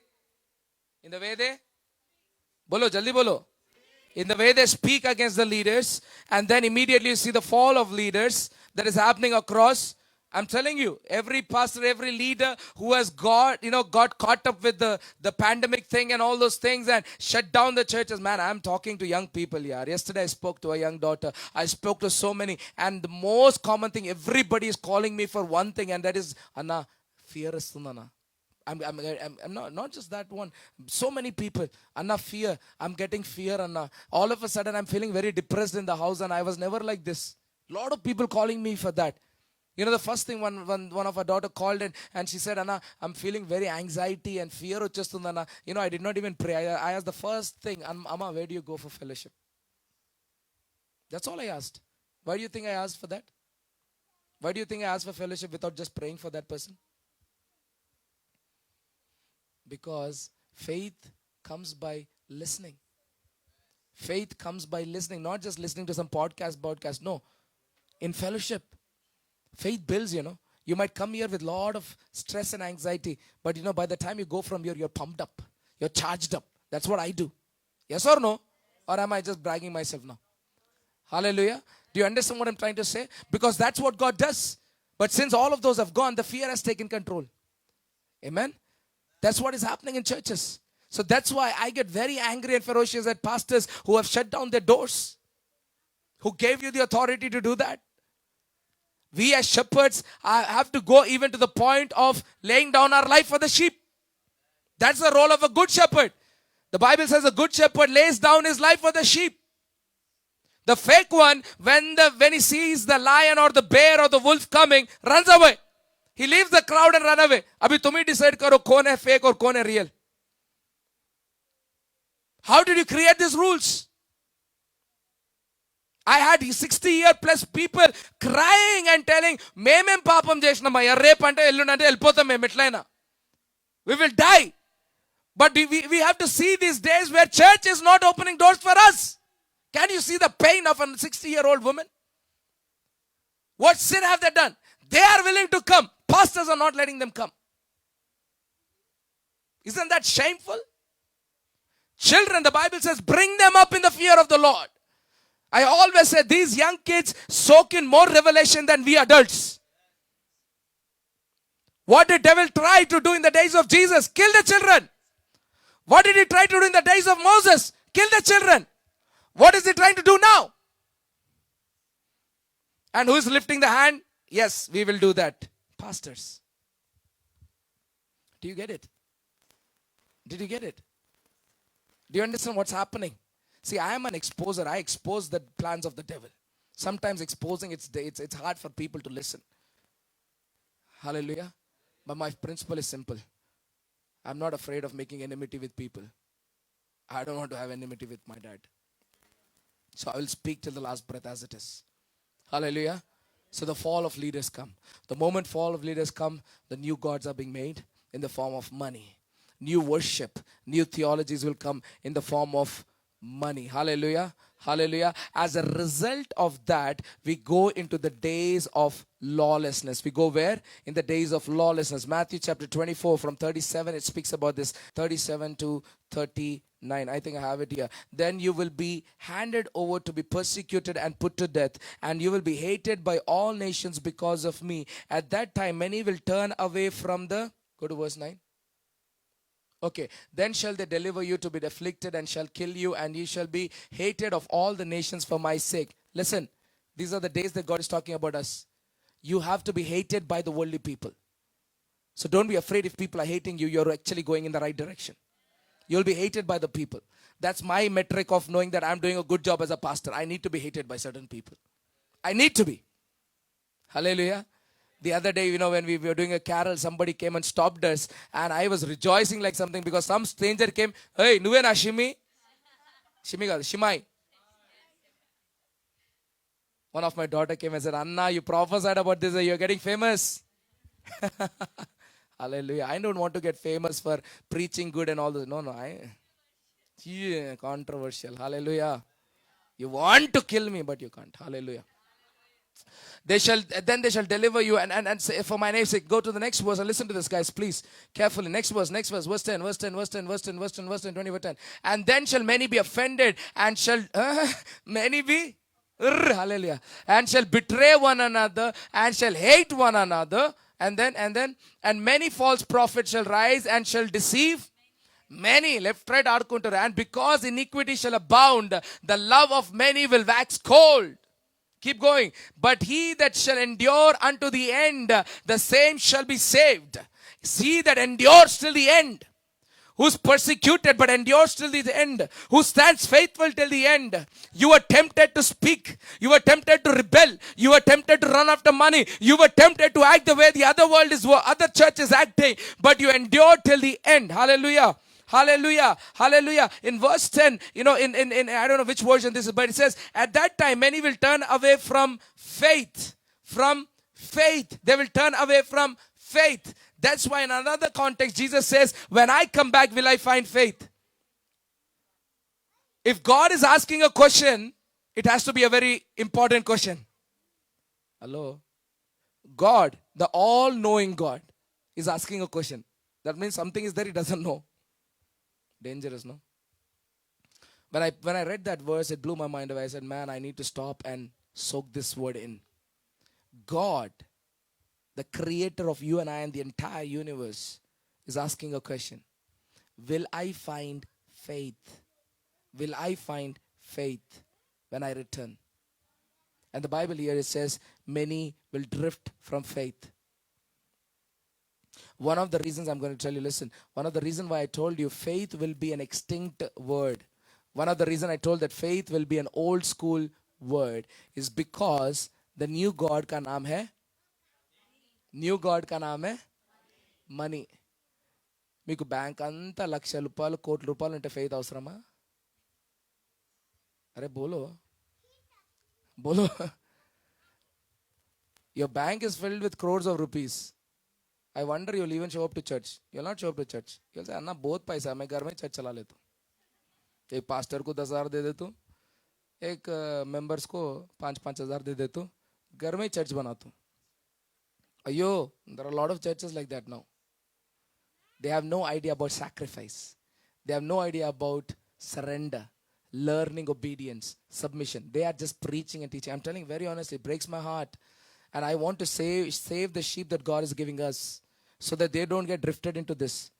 Speaker 1: bolo, jaldi bolo. In the way they speak against the leaders, and then immediately you see the fall of leaders that is happening across. I'm telling you, every pastor, every leader who has got caught up with the pandemic thing and all those things and shut down the churches. Man, I'm talking to young people here. Yesterday I spoke to a young daughter. I spoke to so many. And the most common thing, everybody is calling me for one thing, and that is, Anna, fear is Anna. I'm not just that one. So many people, Anna, fear. I'm getting fear, Anna. All of a sudden, I'm feeling very depressed in the house, and I was never like this. A lot of people calling me for that. You know, the first thing one of our daughter called in, and she said, Anna, I'm feeling very anxiety and fear. Anna. You know, I did not even pray. I asked the first thing, Amma, where do you go for fellowship? That's all I asked. Why do you think I asked for that? Why do you think I asked for fellowship without just praying for that person? Because faith comes by listening. Faith comes by listening, not just listening to some podcast. No. In fellowship. Faith builds, You might come here with a lot of stress and anxiety. But, by the time you go from here, you're pumped up. You're charged up. That's what I do. Yes or no? Or am I just bragging myself now? Hallelujah. Do you understand what I'm trying to say? Because that's what God does. But since all of those have gone, the fear has taken control. Amen? That's what is happening in churches. So that's why I get very angry and ferocious at pastors who have shut down their doors. Who gave you the authority to do that? We as shepherds have to go even to the point of laying down our life for the sheep. That's the role of a good shepherd. The Bible says a good shepherd lays down his life for the sheep. The fake one, when he sees the lion or the bear or the wolf coming, runs away. He leaves the crowd and run away. Abhi tum hi decide karo kaun hai fake or kaun hai real. How did you create these rules? I had 60-year plus people crying and telling, Memem papam chesnamaya, rape ante ellunante ellipotam mem etlaina. We will die. But we have to see these days where church is not opening doors for us. Can you see the pain of a 60-year-old woman? What sin have they done? They are willing to come. Pastors are not letting them come. Isn't that shameful? Children, the Bible says, bring them up in the fear of the Lord. I always say these young kids soak in more revelation than we adults. What did the devil try to do in the days of Jesus? Kill the children. What did he try to do in the days of Moses? Kill the children. What is he trying to do now? And who is lifting the hand? Yes, we will do that. Pastors. Do you get it? Did you get it? Do you understand what's happening? See, I am an exposer. I expose the plans of the devil. Sometimes exposing, it's hard for people to listen. Hallelujah. But my principle is simple. I'm not afraid of making enmity with people. I don't want to have enmity with my dad. So I will speak till the last breath as it is. Hallelujah. So the fall of leaders come. The moment fall of leaders come, the new gods are being made in the form of money. New worship, new theologies will come in the form of money. Hallelujah. Hallelujah. As a result of that, we go into the days of lawlessness. We go where? In the days of lawlessness. Matthew chapter 24 from 37, it speaks about this. 37 to 39. 9. I think I have it here. Then you will be handed over to be persecuted and put to death, and you will be hated by all nations because of me. At that time, many will turn away from the. Go to verse 9. Okay. Then shall they deliver you to be afflicted and shall kill you, and you shall be hated of all the nations for my sake. Listen, these are the days that God is talking about us. You have to be hated by the worldly people. So don't be afraid if people are hating you. You're actually going in the right direction. You'll be hated by the people. That's my metric of knowing that I'm doing a good job as a pastor. I need to be hated by certain people. I need to be. Hallelujah. The other day, when we were doing a carol, somebody came and stopped us. And I was rejoicing like something because some stranger came. Hey, nuvena Shimei? Shimei. One of my daughter came and said, Anna, you prophesied about this. You're getting famous. Hallelujah. I don't want to get famous for preaching good and all this. No. Controversial. Hallelujah. You want to kill me, but you can't. Hallelujah. Then they shall deliver you and say, for my name's sake. Go to the next verse and listen to this, guys, please. Carefully. Next verse, verse 10, verse 10, verse 10, verse 10, verse 10, verse 10, 20, verse 10. And then shall many be offended and shall many be hallelujah. And shall betray one another and shall hate one another. And many false prophets shall rise and shall deceive many. Left, right, arkuntar. And because iniquity shall abound, the love of many will wax cold. Keep going. But he that shall endure unto the end, the same shall be saved. He that endures till the end, who's persecuted but endures till the end, who stands faithful till the end. You were tempted to speak. You were tempted to rebel. You were tempted to run after money. You were tempted to act the way the other church is acting. But you endured till the end. Hallelujah. Hallelujah. Hallelujah. In verse 10, in I don't know which version this is, but it says, at that time, many will turn away from faith. From faith. They will turn away from faith. That's why in another context, Jesus says, when I come back, will I find faith? If God is asking a question, it has to be a very important question. Hello? God, the all-knowing God, is asking a question. That means something is there he doesn't know. Dangerous, no? When I read that verse, it blew my mind away. I said, man, I need to stop and soak this word in. God, the creator of you and I and the entire universe, is asking a question. Will I find faith? Will I find faith when I return? And the Bible here, it says, many will drift from faith. One of the reasons I'm going to tell you, listen, one of the reasons why I told you faith will be an extinct word. One of the reasons I told that faith will be an old school word is because the new God ka naam hai? New God ka naam hai? Money. Meeku bank anta laksha rupayalu, kotla rupayalu ante faith avasarama? Are bolo. Your bank is filled with crores of rupees. I wonder you'll even show up to church. You'll not show up to church. You'll say, Anna, बहुत पैसा है, मैं घर में church चला लेता हूँ. एक pastor को 10,000 दे देता हूँ, एक members को 5,000 दे देता हूँ, घर में church बनाता हूँ. Ayo, there are a lot of churches like that now. They have no idea about sacrifice. They have no idea about surrender, learning obedience, submission. They are just preaching and teaching. I'm telling you very honestly, it breaks my heart. And I want to save the sheep that God is giving us so that they don't get drifted into this.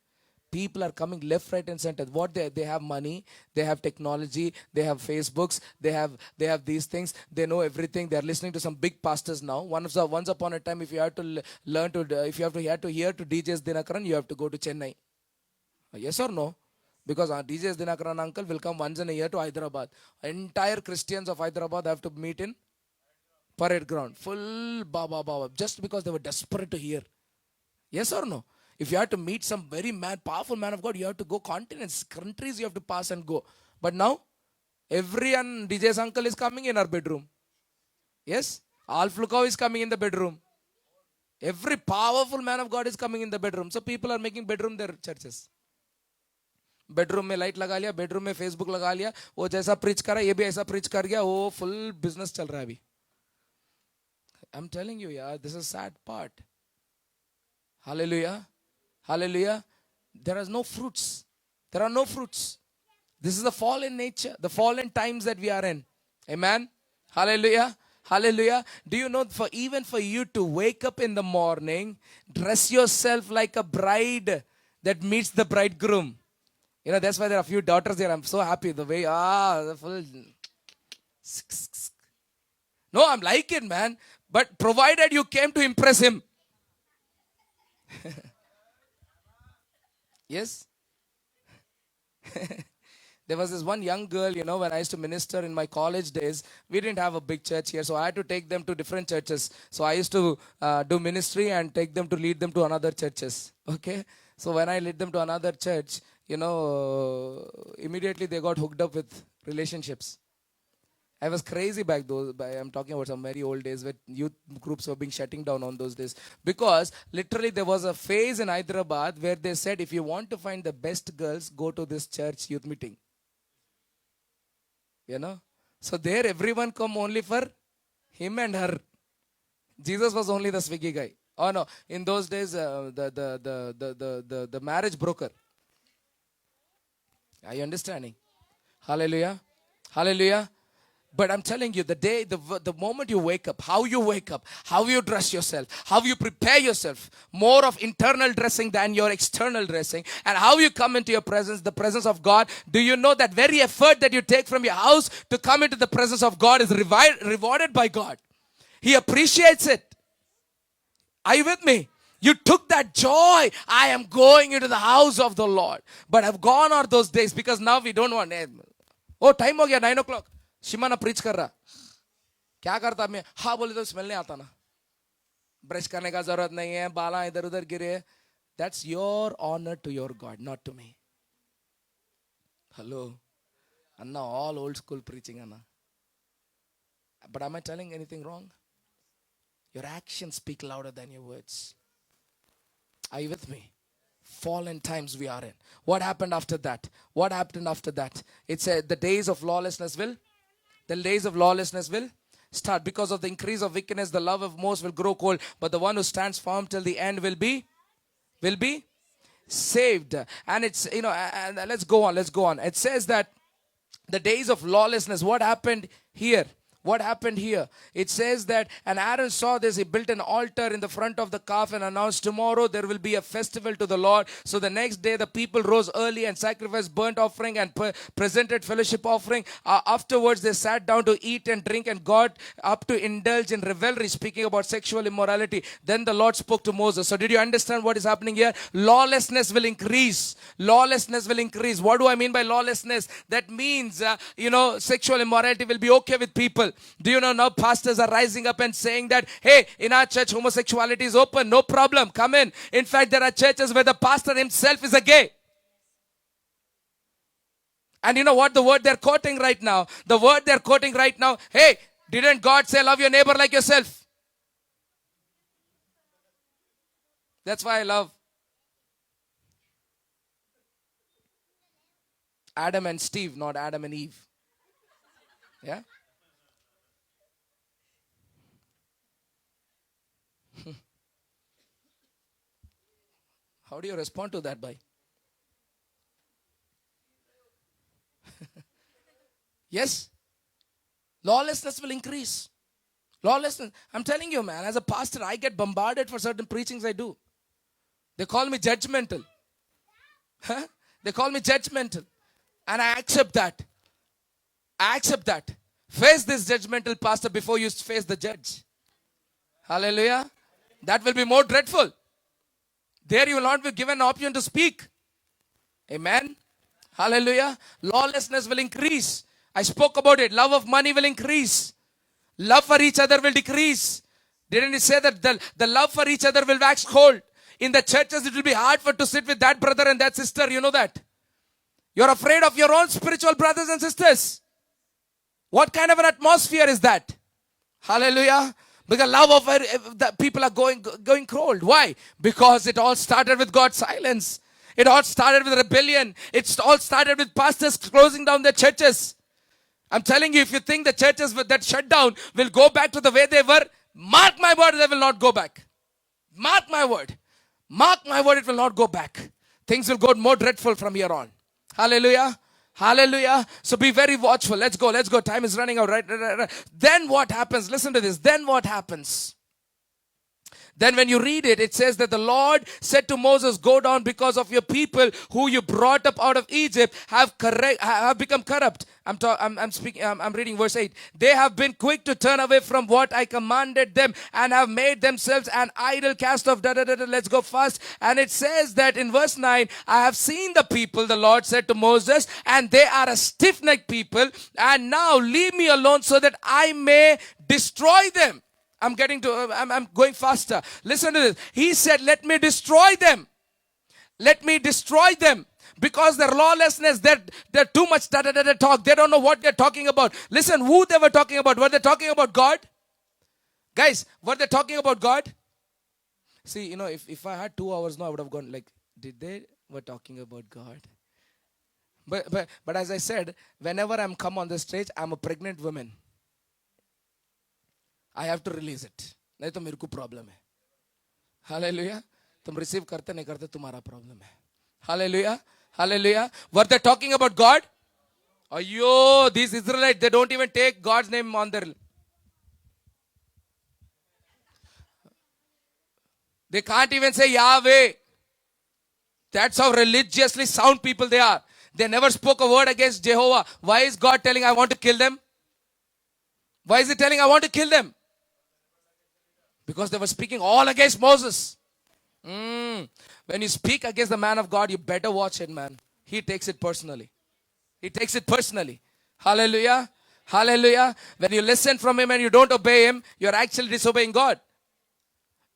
Speaker 1: People are coming left, right, and center. What they have money, they have technology, they have Facebooks, they have these things. They know everything. They are listening to some big pastors now. Once upon a time, if you have to learn to, if you have to hear to DJs Dinakaran, you have to go to Chennai. Yes or no? Because DJs Dinakaran uncle will come once in a year to Hyderabad. Entire Christians of Hyderabad have to meet in parade ground, full baba, just because they were desperate to hear. Yes or no? If you have to meet some very powerful man of God, you have to go continents, countries you have to pass and go. But now, everyone, DJ's uncle is coming in our bedroom. Yes? Alf Lukau is coming in the bedroom. Every powerful man of God is coming in the bedroom. So people are making bedroom their churches. Bedroom में light लगा लिया, bedroom में Facebook लगा लिया, वो जैसा preach कर रहा है ये भी ऐसा प्रीच कर गया, वो फुल बिजनेस चल रहा है अभी. I'm telling you, yeah, this is sad part. Hallelujah. Hallelujah. There are no fruits. There are no fruits. This is the fallen nature, the fallen times that we are in. Amen. Hallelujah. Hallelujah. Do you know, for even for you to wake up in the morning, dress yourself like a bride that meets the bridegroom. You know, that's why there are a few daughters there. I'm so happy the way, the full. No, I'm like it, man. But provided you came to impress him. Yes. There was this one young girl, you know, when I used to minister in my college days, we didn't have a big church here, so I had to take them to different churches. So I used to do ministry and take them to lead them to another churches. Okay? So when I led them to another church, you know, immediately they got hooked up with relationships. I was crazy back those. I'm talking about some very old days where youth groups were being shutting down on those days. Because literally there was a phase in Hyderabad where they said, if you want to find the best girls, go to this church youth meeting. You know? So there everyone come only for him and her. Jesus was only the Swiggy guy. Oh no, in those days, the marriage broker. Are you understanding? Hallelujah. Hallelujah. But I'm telling you, the moment you wake up, how you dress yourself, how you prepare yourself, more of internal dressing than your external dressing, and how you come into your presence, the presence of God. Do you know that very effort that you take from your house to come into the presence of God is rewarded by God? He appreciates it. Are you with me? You took that joy. I am going into the house of the Lord. But have gone are those days, because now we don't want. Oh, time ho gaya, 9 o'clock. शिमा ना preach कर रहा, क्या करता मैं? हाँ बोले तो smell नहीं आता ना, ब्रश करने का जरूरत नहीं है, बाला इधर उधर गिरे. That's your honor to your God, not to me. Hello, Anna, all old school preaching, Anna. But am I telling anything wrong? Your actions speak louder than your words. Are you with me? Fallen times we are in. What happened after that? What happened after that? It said the days of lawlessness will start. Because of the increase of wickedness, the love of most will grow cold. But the one who stands firm till the end will be saved. And it's, you know, and let's go on. It says that the days of lawlessness, what happened here? It says that, and Aaron saw this, he built an altar in the front of the calf and announced, tomorrow there will be a festival to the Lord. So the next day the people rose early and sacrificed burnt offering and presented fellowship offering. Afterwards they sat down to eat and drink and got up to indulge in revelry, speaking about sexual immorality. Then the Lord spoke to Moses. So did you understand what is happening here? Lawlessness will increase. What do I mean by lawlessness? That means, sexual immorality will be okay with people. Do you know now pastors are rising up and saying that, hey, in our church homosexuality is open, no problem, come in. In fact, there are churches where the pastor himself is a gay. And you know what the word they're quoting right now? Hey, didn't God say love your neighbor like yourself? That's why I love Adam and Steve, not Adam and Eve. Yeah? How do you respond to that, bhai? Yes? Lawlessness will increase. Lawlessness. I'm telling you, man, as a pastor, I get bombarded for certain preachings I do. They call me judgmental. They call me judgmental. And I accept that. Face this judgmental pastor before you face the judge. Hallelujah. That will be more dreadful. There you will not be given an option to speak. Amen. Hallelujah. Lawlessness will increase. I spoke about it. Love of money will increase. Love for each other will decrease. Didn't it say that the love for each other will wax cold? In the churches, it will be hard to sit with that brother and that sister. You know that. You're afraid of your own spiritual brothers and sisters. What kind of an atmosphere is that? Hallelujah. Because love of the people are going cold. Why? Because it all started with God's silence. It all started with rebellion. It all started with pastors closing down their churches. I'm telling you, if you think the churches that shut down will go back to the way they were, mark my word, they will not go back. Mark my word, it will not go back. Things will go more dreadful from here on. Hallelujah. Hallelujah. So be very watchful. Let's go. Time is running out. Right. Then what happens? Listen to this. Then what happens? Then when you read it, it says that the Lord said to Moses, go down because of your people who you brought up out of Egypt have become corrupt. I'm reading verse 8. They have been quick to turn away from what I commanded them and have made themselves an idol cast of Let's go fast. And it says that in verse 9, I have seen the people, the Lord said to Moses, and they are a stiff-necked people. And now leave me alone so that I may destroy them. I'm going faster. Listen to this. He said, let me destroy them. Let me destroy them. Because their lawlessness, they're too much talk. They don't know what they're talking about. Listen, who they were talking about. Were they talking about God? Guys, were they talking about God? See, if I had 2 hours now, I would have gone like, did they were talking about God? But as I said, whenever I'm come on the stage, I'm a pregnant woman. I have to release it. नहीं तो मेरे को problem है. Hallelujah. तुम receive करते नहीं करते तुम्हारा प्रॉब्लम है. Hallelujah. Hallelujah. Were they talking about God? Ayyo, these Israelites, they don't even take God's name on their. They can't even say Yahweh. That's how religiously sound people they are. They never spoke a word against Jehovah. Why is God telling I want to kill them? Why is he telling I want to kill them? Because they were speaking all against Moses. When you speak against the man of God, you better watch it, man. He takes it personally. He takes it personally. Hallelujah. Hallelujah. When you listen from him and you don't obey him, you're actually disobeying God.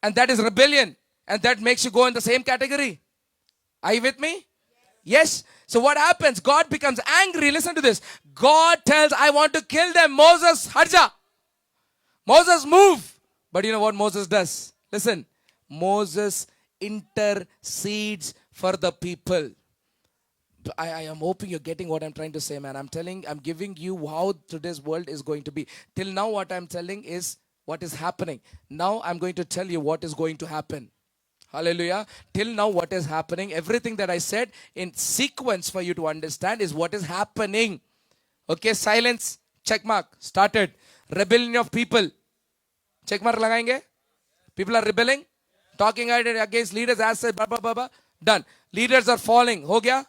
Speaker 1: And that is rebellion. And that makes you go in the same category. Are you with me? Yes. So what happens? God becomes angry. Listen to this. God tells, I want to kill them. Moses, harja. Moses, move. But you know what Moses does? Listen. Moses intercedes for the people. I am hoping you're getting what I'm trying to say, man. I'm giving you how today's world is going to be. Till now, what I'm telling is what is happening. Now, I'm going to tell you what is going to happen. Hallelujah. Till now, what is happening, everything that I said in sequence for you to understand is what is happening. Okay, silence, check mark, started. Rebellion of people. Check mark lagaenge. People are rebelling, talking against leaders as said, done. Leaders are falling. Ho gaya?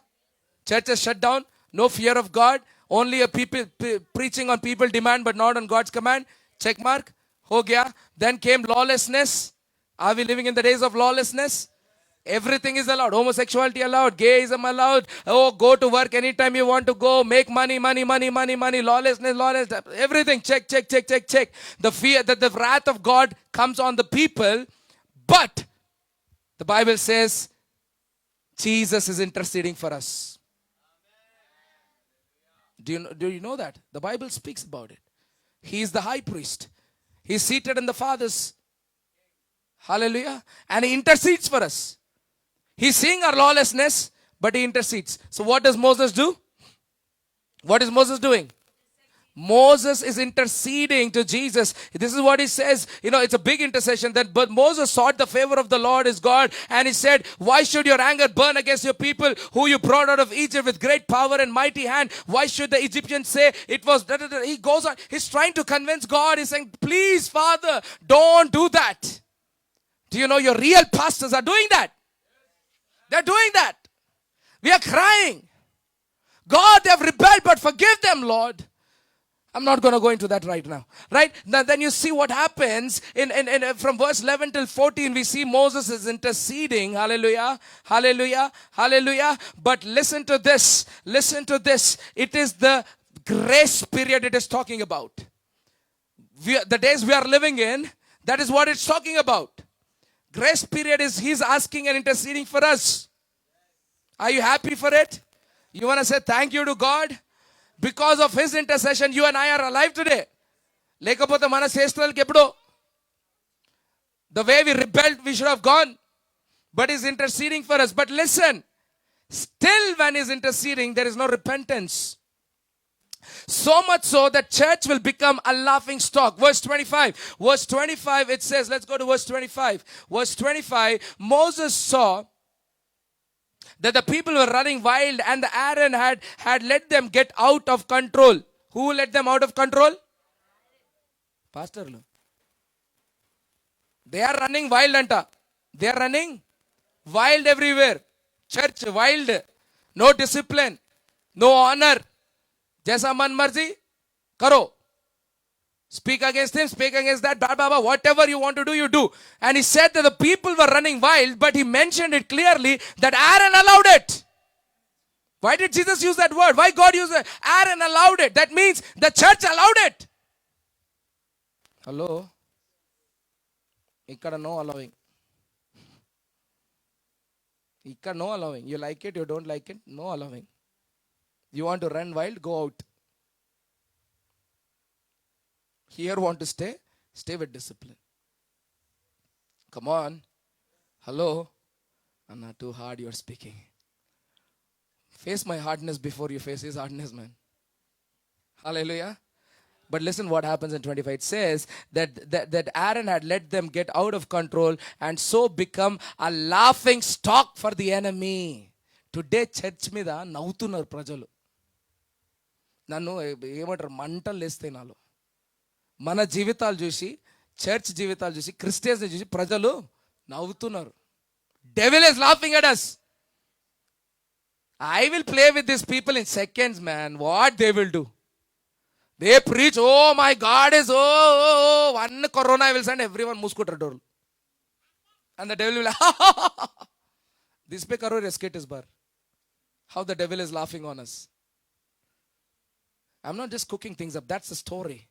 Speaker 1: Churches shut down. No fear of God. Only a people preaching on people demand but not on God's command. Check mark. Ho gaya. Then came lawlessness. Are we living in the days of lawlessness? Everything is allowed. Homosexuality allowed. Gayism allowed. Oh, go to work anytime you want to go. Make money. Lawlessness. Everything. Check. The fear that the wrath of God comes on the people. But the Bible says Jesus is interceding for us. Do you know that? The Bible speaks about it. He is the high priest. He is seated in the Father's. Hallelujah. And he intercedes for us. He's seeing our lawlessness, but he intercedes. So what does Moses do? What is Moses doing? Moses is interceding to Jesus. This is what he says. It's a big intercession. But Moses sought the favor of the Lord his God. And he said, why should your anger burn against your people who you brought out of Egypt with great power and mighty hand? Why should the Egyptians say it was... He goes on. He's trying to convince God. He's saying, please, Father, don't do that. Do you know your real pastors are doing that? They're doing that. We are crying. God, they have rebelled, but forgive them, Lord. I'm not going to go into that right now. Right? Then you see what happens from verse 11 till 14. We see Moses is interceding. Hallelujah. Hallelujah. Hallelujah. But listen to this. Listen to this. It is the grace period it is talking about. The days we are living in, that is what it's talking about. Grace period is he's asking and interceding for us. Are you happy for it? You want to say thank you to God? Because of his intercession, you and I are alive today. Lekapothe mana sestalki eppudo. The way we rebelled, we should have gone. But he's interceding for us. But listen, still when he's interceding, there is no repentance. So much so that church will become a laughing stock. Verse 25. Verse 25 it says, let's go to verse 25. Verse 25, Moses saw that the people were running wild and the Aaron had let them get out of control. Who let them out of control? Pastor. They are running wild, anta. They are running wild everywhere. Church wild. No discipline. No honor. Jaisa man marzi, karo. Speak against him, speak against that, baba, whatever you want to do, you do. And he said that the people were running wild, but he mentioned it clearly that Aaron allowed it. Why did Jesus use that word? Why God used it? Aaron allowed it. That means the church allowed it. Hello? Ikkada no allowing. Ikkada no allowing. You like it, you don't like it, no allowing. You want to run wild, go out. Here want to stay, stay with discipline. Come on. Hello? Anna, too hard you're speaking. Face my hardness before you face his hardness, man. Hallelujah. But listen what happens in 25. It says that Aaron had let them get out of control and so become a laughing stock for the enemy. Today church mida navtunar prajalu. Nannu emantaru mantal leste nalo. మన జీవితాలు చూసి church జీవితాలు చూసి Christians చూసి ప్రజలు నవ్వుతున్నారు. Devil is laughing at us. I will play with these people in seconds, man. What they will do? They preach, oh my God is, one corona I will send, everyone muskutar door. And the devil will, this pe karo escape is bar. How the devil is laughing on us. I'm not just cooking things up, that's the story.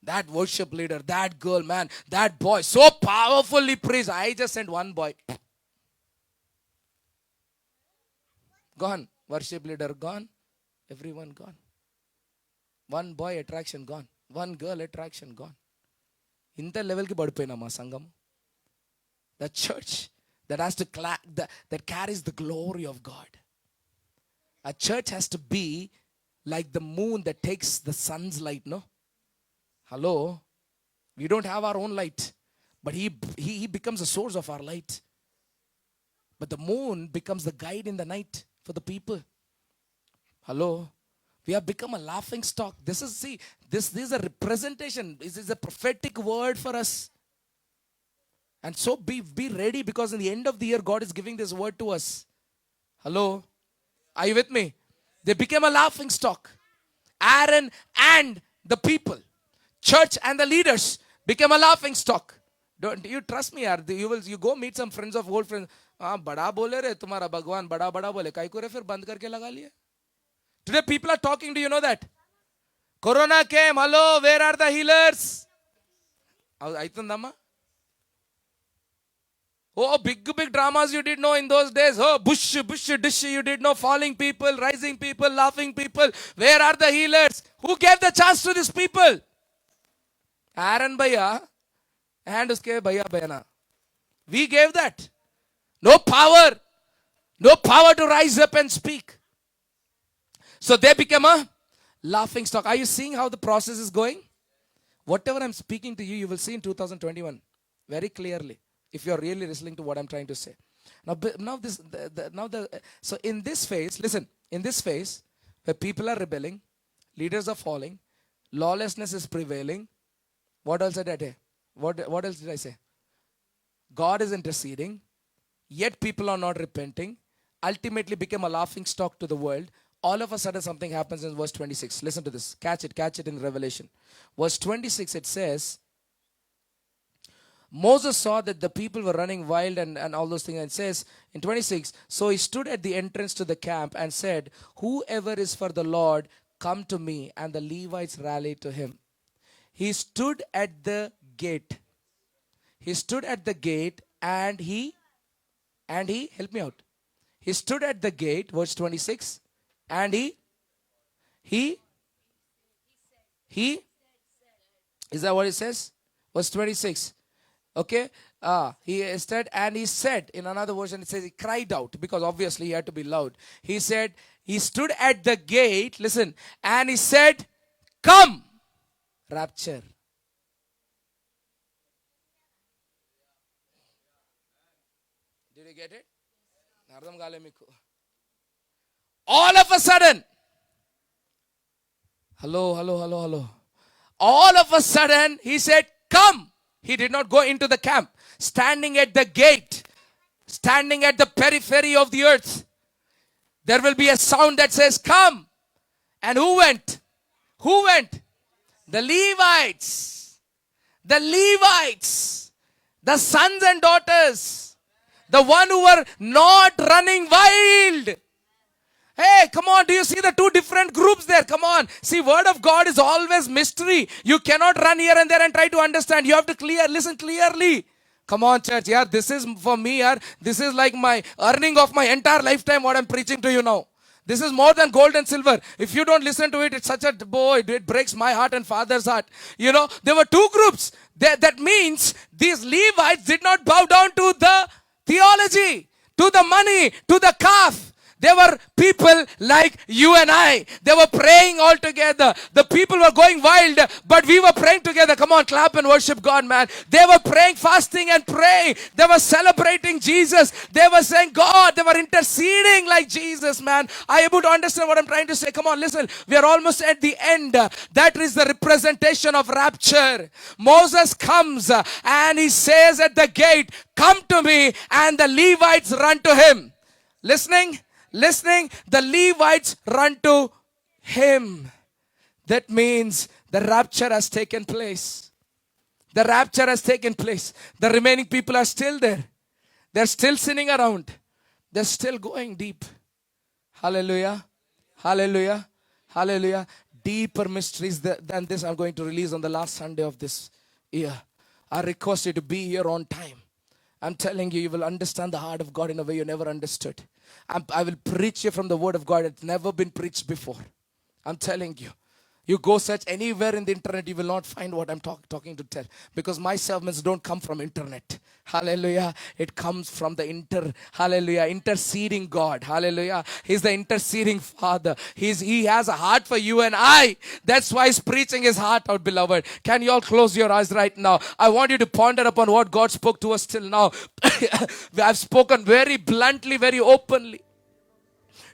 Speaker 1: That worship leader, that girl, man, that boy, so powerfully praised. I just sent one boy. Gone. Worship leader gone. Everyone gone. One boy attraction gone. One girl attraction gone. Inta level ki badipayina ma sangam. The church that has to that carries the glory of God. A church has to be like the moon that takes the sun's light, no? Hello? We don't have our own light. But he becomes the source of our light. But the moon becomes the guide in the night for the people. Hello? We have become a laughing stock. This is a representation. This is a prophetic word for us. And so be ready, because in the end of the year, God is giving this word to us. Hello? Are you with me? They became a laughing stock. Aaron and the people, church and the leaders became a laughing stock. Don't you trust me, yaar? You go meet some friends of old friends. Bada bole re tumhara Bhagwan, bada bole. Kai ko re fir band karke laga liya. Today people are talking. Do you know that? Corona came. Hello, where are the healers? Aitundamma? Oh, big dramas you did know in those days. Oh, bush, dish, you did know. Falling people, rising people, laughing people. Where are the healers? Who gave the chance to these people? Aaron Bhaiya and uske Bhaiya Bhayana. We gave that. No power. No power to rise up and speak. So they became a laughing stock. Are you seeing how the process is going? Whatever I'm speaking to you, you will see in 2021 very clearly, if you're really listening to what I'm trying to say. So in this phase, listen, in this phase, where people are rebelling, leaders are falling, lawlessness is prevailing. What else did I say? What else did I say? God is interceding, yet people are not repenting, ultimately became a laughing stock to the world. All of a sudden something happens in verse 26. Listen to this. Catch it in Revelation. Verse 26, it says, Moses saw that the people were running wild and all those things. And it says in 26, so he stood at the entrance to the camp and said, whoever is for the Lord, come to me. And the Levites rallied to him. He stood at the gate. He stood at the gate and he, help me out. He stood at the gate, verse 26, and he, is that what it says? Verse 26. Okay. He stood and he said, in another version it says he cried out, because obviously he had to be loud. He said, he stood at the gate, listen, and he said, come, rapture. Did you get it? All of a sudden, hello. All of a sudden, he said, come. He did not go into the camp. Standing at the gate, standing at the periphery of the earth, there will be a sound that says, come. And who went? Who went? The Levites. The Levites. The sons and daughters. The one who were not running wild. Hey, come on. Do you see the two different groups there? Come on. See, word of God is always mystery. You cannot run here and there and try to understand. You have to listen clearly. Come on, church. Yeah, this is for me. Yeah, this is like my earning of my entire lifetime what I'm preaching to you now. This is more than gold and silver. If you don't listen to it, it's such a, boy, it breaks my heart and Father's heart. You know, there were two groups. That means these Levites did not bow down to the theology, to the money, to the calf. They were people like you and I. They were praying all together. The people were going wild, but we were praying together. Come on, clap and worship God, man. They were praying, fasting and praying. They were celebrating Jesus. They were saying God. They were interceding like Jesus, man. Are you able to understand what I'm trying to say? Come on, listen. We are almost at the end. That is the representation of rapture. Moses comes and he says at the gate, come to me, and the Levites run to him. Listening? The Levites run to him. That means the rapture has taken place. The rapture has taken place. The remaining people are still there. They're still sitting around. They're still going deep. Hallelujah. Hallelujah. Hallelujah. Deeper mysteries than this I'm going to release on the last Sunday of this year. I request you to be here on time. I'm telling you, you will understand the heart of God in a way you never understood. I will preach you from the word of God. It's never been preached before. I'm telling you. You go search anywhere in the internet, you will not find what I'm talking to tell. Because my sermons don't come from internet. Hallelujah. It comes from the interceding God. Hallelujah. He's the interceding Father. He has a heart for you and I. That's why he's preaching his heart out, beloved. Can you all close your eyes right now? I want you to ponder upon what God spoke to us till now. I've spoken very bluntly, very openly.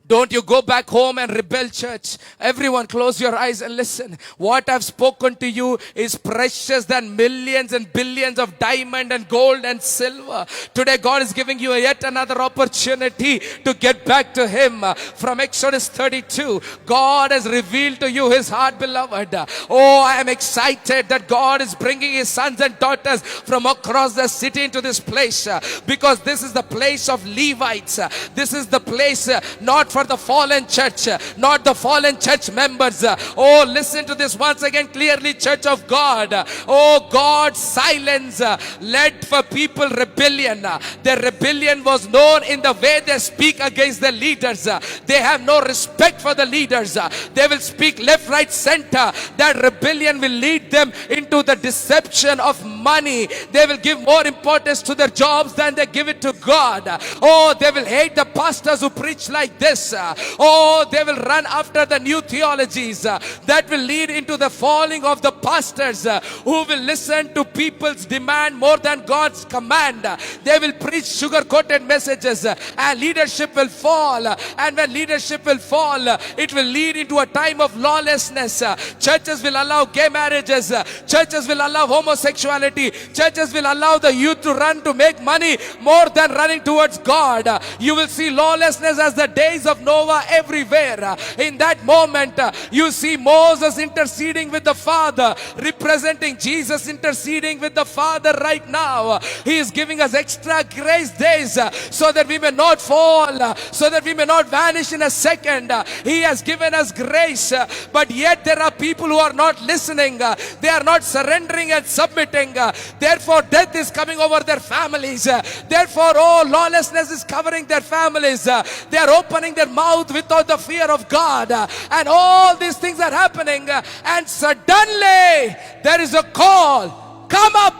Speaker 1: Don't you go back home and rebel, church. Everyone close your eyes and listen. What I've spoken to you is precious than millions and billions of diamond and gold and silver. Today God is giving you yet another opportunity to get back to him. From Exodus 32, God has revealed to you his heart, beloved. Oh, I am excited that God is bringing his sons and daughters from across the city into this place. Because this is the place of Levites. This is the place not for the fallen church, not the fallen church members. Oh, listen to this once again clearly, church of God. Oh, God's silence led for people rebellion. Their rebellion was known in the way they speak against the leaders. They have no respect for the leaders. They will speak left, right, center. That rebellion will lead them into the deception of money. They will give more importance to their jobs than they give it to God. Oh, they will hate the pastors who preach like this. Oh, they will run after the new theologies that will lead into the falling of the pastors who will listen to people's demand more than God's command. They will preach sugar-coated messages and leadership will fall. And when leadership will fall, it will lead into a time of lawlessness. Churches will allow gay marriages. Churches will allow homosexuality. Churches will allow the youth to run to make money more than running towards God. You will see lawlessness as the days of Noah everywhere. In that moment, you see Moses interceding with the Father, representing Jesus interceding with the Father right now. He is giving us extra grace days so that we may not fall, so that we may not vanish in a second. He has given us grace, but yet there are people who are not listening. They are not surrendering and submitting. Therefore, death is coming over their families. Therefore, oh, lawlessness is covering their families. They are opening their mouth without the fear of God, and all these things are happening, and suddenly there is a call, come up,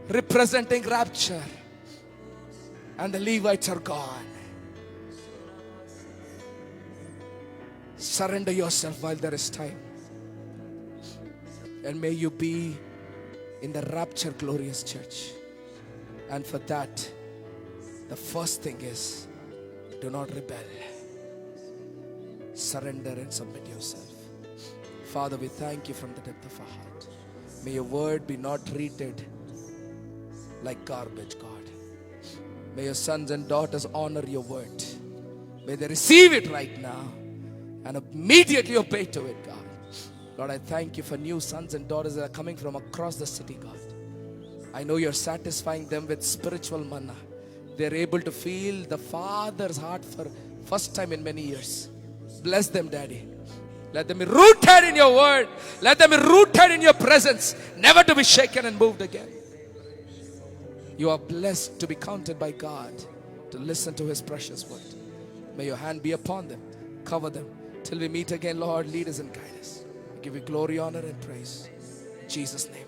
Speaker 1: representing rapture, and the Levites are gone. Surrender yourself while there is time, and may you be in the rapture glorious church. And for that, The first thing is, do not rebel. Surrender and submit yourself. Father, we thank you from the depth of our heart. May your word be not treated like garbage, God. May your sons and daughters honor your word. May they receive it right now and immediately obey to it, God. Lord, I thank you for new sons and daughters that are coming from across the city, God. I know you're satisfying them with spiritual manna. They're able to feel the Father's heart for first time in many years. Bless them, Daddy. Let them be rooted in your word. Let them be rooted in your presence, never to be shaken and moved again. You are blessed to be counted by God to listen to his precious word. May your hand be upon them. Cover them. Till we meet again, Lord, lead us and guide us. We give you glory, honor, and praise. In Jesus' name.